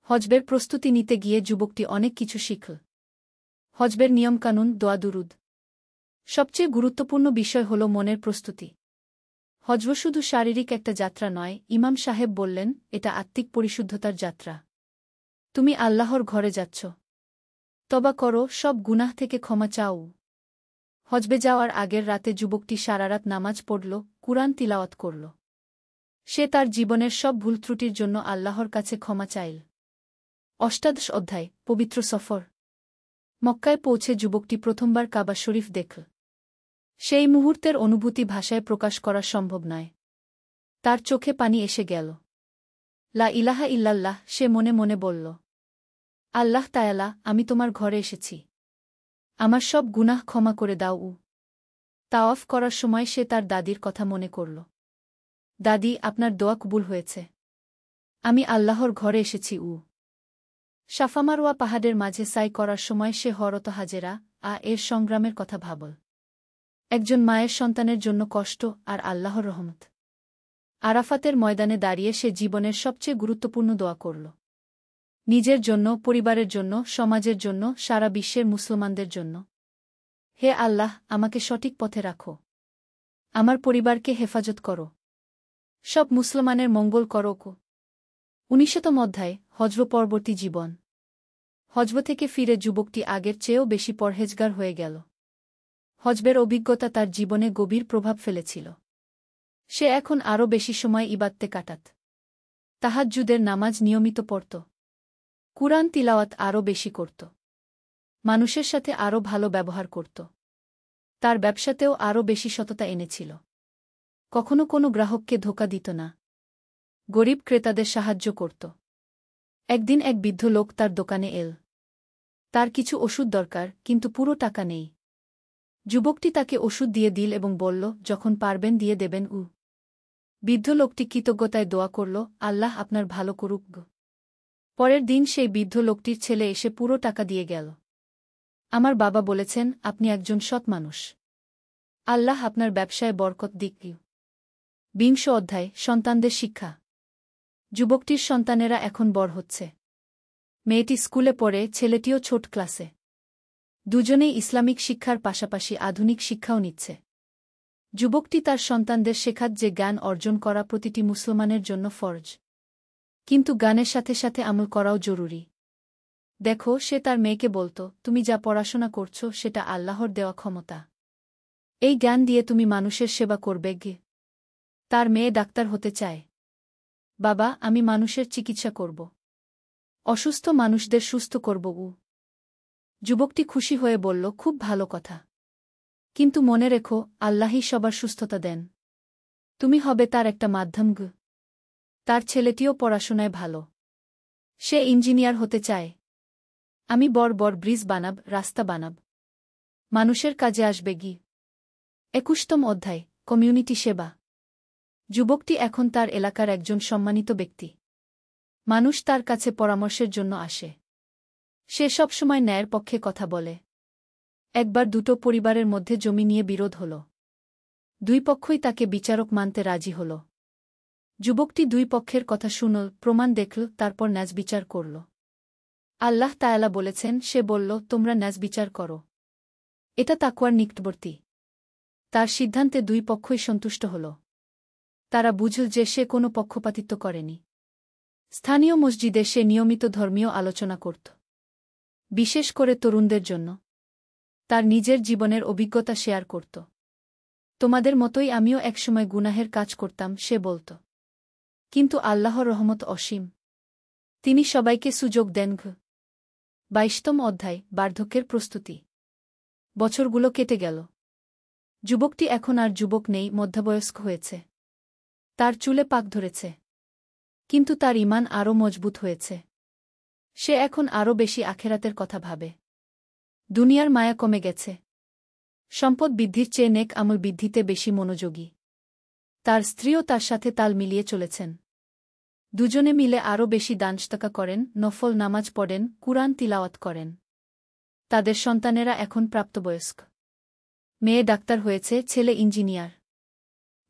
হজবের প্রস্তুতি নিতে গিয়ে যুবকটি অনেক কিছু শিখল। হজবের নিয়মকানুন, দোয়া দুরুদ। সবচেয়ে গুরুত্বপূর্ণ বিষয় হল মনের প্রস্তুতি। হজ শুধু শারীরিক একটা যাত্রা নয়, ইমাম সাহেব বললেন, এটা আত্মিক পরিশুদ্ধতার যাত্রা। তুমি আল্লাহর ঘরে যাচ্ছ। তওবা করো, সব গুনাহ থেকে ক্ষমা চাও। হজবে যাওয়ার আগের রাতে যুবকটি সারারাত নামাজ পড়ল, কুরআন তিলাওয়াত করল। সে তার জীবনের সব ভুল ত্রুটির জন্য আল্লাহর কাছে ক্ষমা চাইল। অষ্টাদশ অধ্যায়, পবিত্র সফর। মক্কায় পৌঁছে যুবকটি প্রথমবার কাবা শরীফ দেখল। সেই মুহূর্তের অনুভূতি ভাষায় প্রকাশ করা সম্ভব নয়। তার চোখে পানি এসে গেল। লা ইলাহা ইল্লাল্লাহ, সে মনে মনে বলল। আল্লাহ তায়ালা, আমি তোমার ঘরে এসেছি। আমার সব গুনাহ ক্ষমা করে দাও। তাওয়াফ করার সময় সে তার দাদির কথা মনে করল। দাদি, আপনার দোয়া কবুল হয়েছে। আমি আল্লাহর ঘরে এসেছি। সাফা মারওয়া পাহাড়ের মাঝে সাই করার সময় সে হরত হাজেরা এর সংগ্রামের কথা ভাবল। একজন মায়ের সন্তানের জন্য কষ্ট আর আল্লাহর রহমত। আরাফাতের ময়দানে দাঁড়িয়ে সে জীবনের সবচেয়ে গুরুত্বপূর্ণ দোয়া করল। নিজের জন্য, পরিবারের জন্য, সমাজের জন্য, সারা বিশ্বের মুসলমানদের জন্য। হে আল্লাহ, আমাকে সঠিক পথে রাখো। আমার পরিবারকে হেফাজত করো। সব মুসলমানের মঙ্গল করো। 19তম অধ্যায়, হজব পরবর্তী জীবন। হজব থেকে ফিরে যুবকটি আগের চেয়েও বেশি পরহেজগার হয়ে গেল। হজবের অভিজ্ঞতা তার জীবনে গভীর প্রভাব ফেলেছিল। সে এখন আরও বেশি সময় ইবাদতে কাটাত। তাহাজ্জুদের নামাজ নিয়মিত পড়ত। কুরআন তিলাওয়াত আরও বেশি করত। মানুষের সাথে আরও ভালো ব্যবহার করত। তার ব্যবসাতেও আরও বেশি সততা এনেছিল। কখনো কোনো গ্রাহককে ধোঁকা দিত না। গরিব ক্রেতাদের সাহায্য করত। একদিন এক বৃদ্ধ লোক তার দোকানে এল। তার কিছু ওষুধ দরকার, কিন্তু পুরো টাকা নেই। যুবকটি তাকে ওষুধ দিয়ে দিল এবং বলল, যখন পারবেন দিয়ে দেবেন। বৃদ্ধ লোকটি কৃতজ্ঞতায় দোয়া করল, আল্লাহ আপনার ভালো করুক। পরের দিন সেই বৃদ্ধ লোকটির ছেলে এসে পুরো টাকা দিয়ে গেল। আমার বাবা বলেছেন আপনি একজন সৎ মানুষ। আল্লাহ আপনার ব্যবসায় বরকত দিক। 20 অধ্যায় সন্তানদের শিক্ষা। যুবকটির সন্তানেরা এখন বড় হচ্ছে। মেয়েটি স্কুলে পড়ে, ছেলেটিও ছোট ক্লাসে। দুজনেই ইসলামিক শিক্ষার পাশাপাশি আধুনিক শিক্ষাও নিচ্ছে। যুবকটি তার সন্তানদের শেখাত যে জ্ঞান অর্জন করা প্রতিটি মুসলমানের জন্য ফরজ, কিন্তু জ্ঞানের সাথে সাথে আমল করাও জরুরি। দেখো, সে তার মেয়েকে বলত, তুমি যা পড়াশোনা করছো সেটা আল্লাহর দেওয়া ক্ষমতা। এই জ্ঞান দিয়ে তুমি মানুষের সেবা করবে গে। তার মেয়ে ডাক্তার হতে চায়। বাবা, আমি মানুষের চিকিৎসা করব। অসুস্থ মানুষদের সুস্থ করব। যুবকটি খুশি হয়ে বলল, খুব ভালো কথা, কিন্তু মনে রেখো আল্লাহই সবার সুস্থতা দেন। তুমি হবে তার একটা মাধ্যম। তার ছেলেটিও পড়াশোনায় ভালো। সে ইঞ্জিনিয়ার হতে চায়। আমি বড় বড় ব্রিজ বানাব, রাস্তা বানাব, মানুষের কাজে আসবে গি। 21তম অধ্যায় কমিউনিটি সেবা। যুবকটি এখন তার এলাকার একজন সম্মানিত ব্যক্তি। মানুষ তার কাছে পরামর্শের জন্য আসে। সে সবসময় ন্যায়ের পক্ষে কথা বলে। একবার দুটো পরিবারের মধ্যে জমি নিয়ে বিরোধ হল। দুই পক্ষই তাকে বিচারক মানতে রাজি হল। যুবকটি দুই পক্ষের কথা শুনল, প্রমাণ দেখল, তারপর ন্যায় বিচার করল। আল্লাহ তাআলা বলেছেন, সে বলল, তোমরা ন্যায় বিচার করো, এটা তাকওয়ার নিকটবর্তী। তার সিদ্ধান্তে দুই পক্ষই সন্তুষ্ট হল। তারা বুঝল যে সে কোনো পক্ষপাতিত্ব করেনি। স্থানীয় মসজিদে সে নিয়মিত ধর্মীয় আলোচনা করত, বিশেষ করে তরুণদের জন্য। তার নিজের জীবনের অভিজ্ঞতা শেয়ার করত। তোমাদের মতোই আমিও একসময় গুনাহের কাজ করতাম, সে বলত, কিন্তু আল্লাহর রহমত অসীম, তিনি সবাইকে সুযোগ দেন। 22তম অধ্যায় বার্ধক্যের প্রস্তুতি। বছরগুলো কেটে গেল। যুবকটি এখন আর যুবক নেই, মধ্যাবয়স্ক হয়েছে। তার চুলে পাক ধরেছে, কিন্তু তার ঈমান আরও মজবুত হয়েছে। সে এখন আরও বেশি আখেরাতের কথা ভাবে। দুনিয়ার মায়া কমে গেছে। সম্পদ বৃদ্ধির চেয়ে নেক আমল বৃদ্ধিতে বেশি মনোযোগী। তার স্ত্রীও তার সাথে তাল মিলিয়ে চলেছেন। দুজনে মিলে আরও বেশি দানসদকা করেন, নফল নামাজ পড়েন, কুরআন তিলাওয়াত করেন। তাদের সন্তানেরা এখন প্রাপ্তবয়স্ক। মেয়ে ডাক্তার হয়েছে, ছেলে ইঞ্জিনিয়ার।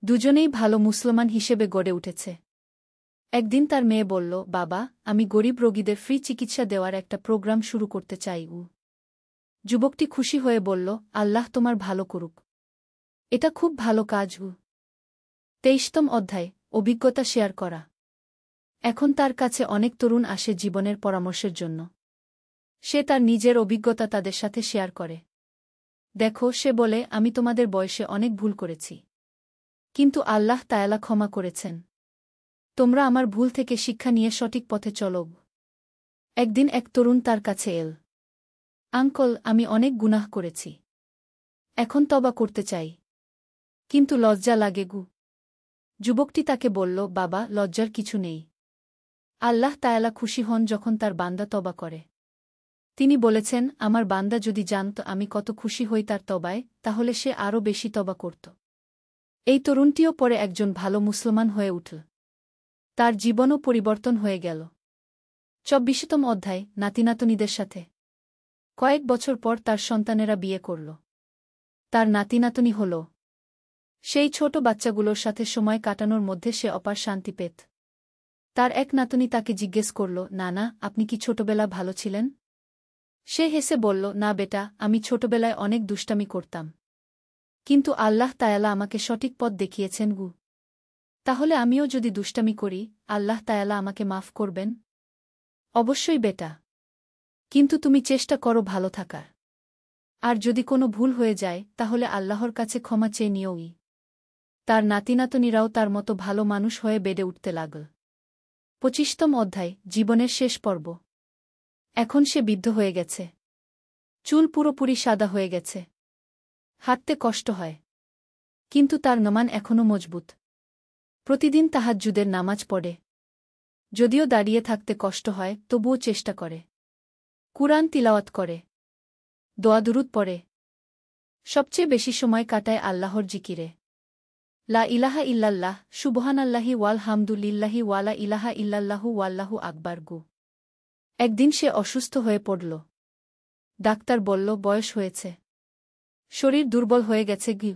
দুজনেই ভালো মুসলমান হিসেবে গড়ে উঠেছে। একদিন তার মেয়ে বলল, বাবা, আমি গরিব রোগীদের ফ্রি চিকিৎসা দেওয়ার একটা প্রোগ্রাম শুরু করতে চাই। যুবকটি খুশি হয়ে বলল, আল্লাহ তোমার ভালো করুক, এটা খুব ভালো কাজ। 23তম অধ্যায় অভিজ্ঞতা শেয়ার করা। এখন তার কাছে অনেক তরুণ আসে জীবনের পরামর্শের জন্য। সে তার নিজের অভিজ্ঞতা তাদের সাথে শেয়ার করে। দেখো, সে বলে, আমি তোমাদের বয়সে অনেক ভুল করেছি, কিন্তু আল্লাহ তাআলা ক্ষমা করেছেন। তোমরা আমার ভুল থেকে শিক্ষা নিয়ে সঠিক পথে চলো। একদিন এক তরুণ তার কাছে এল। আঙ্কল, আমি অনেক গুনাহ করেছি, এখন তওবা করতে চাই, কিন্তু লজ্জা লাগে। যুবকটি তাকে বলল, বাবা, লজ্জার কিছু নেই। আল্লাহ তাআলা খুশি হন যখন তার বান্দা তওবা করে। তিনি বলেছেন, আমার বান্দা যদি জানত আমি কত খুশি হই তার তওবায়, তাহলে সে আরও বেশি তওবা করত। এই তরুণটিও পরে একজন ভালো মুসলমান হয়ে উঠল। তার জীবনও পরিবর্তন হয়ে গেল। 24তম অধ্যায় নাতিনাতনীদের সাথে। কয়েক বছর পর তার সন্তানেরা বিয়ে করল। তার নাতিনাতনী হল। সেই ছোট বাচ্চাগুলোর সাথে সময় কাটানোর মধ্যে সে অপার শান্তি পেত। তার এক নাতনী তাকে জিজ্ঞেস করল, নানা, আপনি কি ছোটবেলা ভালো ছিলেন? সে হেসে বলল, না বেটা, আমি ছোটবেলায় অনেক দুষ্টামি করতাম, কিন্তু আল্লাহ তাআলা আমাকে সঠিক পথ দেখিয়েছেন। তাহলে আমিও যদি দুষ্টামি করি, আল্লাহ তাআলা আমাকে মাফ করবেন? অবশ্যই বেটা, কিন্তু তুমি চেষ্টা করো ভালো থাকার। আর যদি কোনো ভুল হয়ে যায়, তাহলে আল্লাহর কাছে ক্ষমা চেয়ে নিওই। তার নাতিনাতনীরাও তার মতো ভালো মানুষ হয়ে বেড়ে উঠতে লাগল। 25তম অধ্যায় জীবনের শেষ পর্ব। এখন সে বৃদ্ধ হয়ে গেছে। চুল পুরোপুরি সাদা হয়ে গেছে। হাঁটতে কষ্ট হয়, কিন্তু তার নমান এখনও মজবুত। প্রতিদিন তাহাজ্জুদের নামাজ পড়ে। যদিও দাঁড়িয়ে থাকতে কষ্ট হয়, তবুও চেষ্টা করে। কুরআন তিলাওয়াত করে, দোয়া দুরূদ পড়ে। সবচেয়ে বেশি সময় কাটায় আল্লাহর জিকিরে। লা ইলাহা ইল্লাল্লাহ, সুবহানাল্লাহি ওয়াল হামদুলিল্লাহি ওয়ালা ইলাহা ইল্লাল্লাহু ওয়াল্লাহু আকবার। একদিন সে অসুস্থ হয়ে পড়ল। ডাক্তার বলল বয়স হয়েছে, শরীর দুর্বল হয়ে গেছে গি।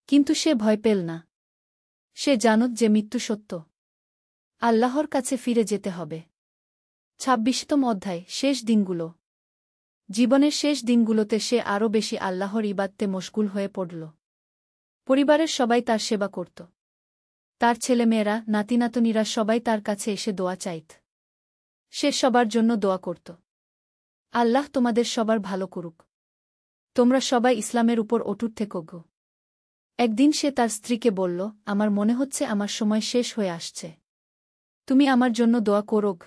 কিন্তু সে ভয় পেল না। সে জানত যে মৃত্যু সত্য। আল্লাহর কাছে ফিরে যেতে হবে। ২৬তম অধ্যায়, শেষ দিনগুলো। জীবনের শেষ দিনগুলোতে সে আরও বেশি আল্লাহর ইবাদতে মশগুল হয়ে পড়ল। পরিবারের সবাই তার সেবা করত। তার ছেলেমেয়েরা, নাতিনাতনীরা সবাই তার কাছে এসে দোয়া চাইত। সে সবার জন্য দোয়া করত। আল্লাহ তোমাদের সবার ভালো করুক। তোমরা সবাই ইসলামের উপর অটুট থেকো গো। একদিন সে তার স্ত্রীকে বলল, আমার মনে হচ্ছে আমার সময় শেষ হয়ে আসছে। তুমি আমার জন্য দোয়া করোগ।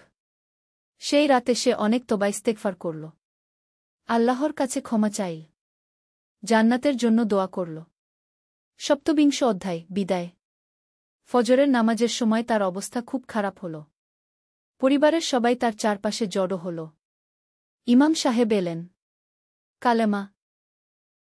সেই রাতে সে অনেক তওবা ইস্তেগফার করল। আল্লাহর কাছে ক্ষমা চাইল। জান্নাতের জন্য দোয়া করল। ২৭ অধ্যায়, বিদায়। ফজরের নামাজের সময় তার অবস্থা খুব খারাপ হল। পরিবারের সবাই তার চারপাশে জড়ো হল। ইমাম সাহেব এলেন। কালেমা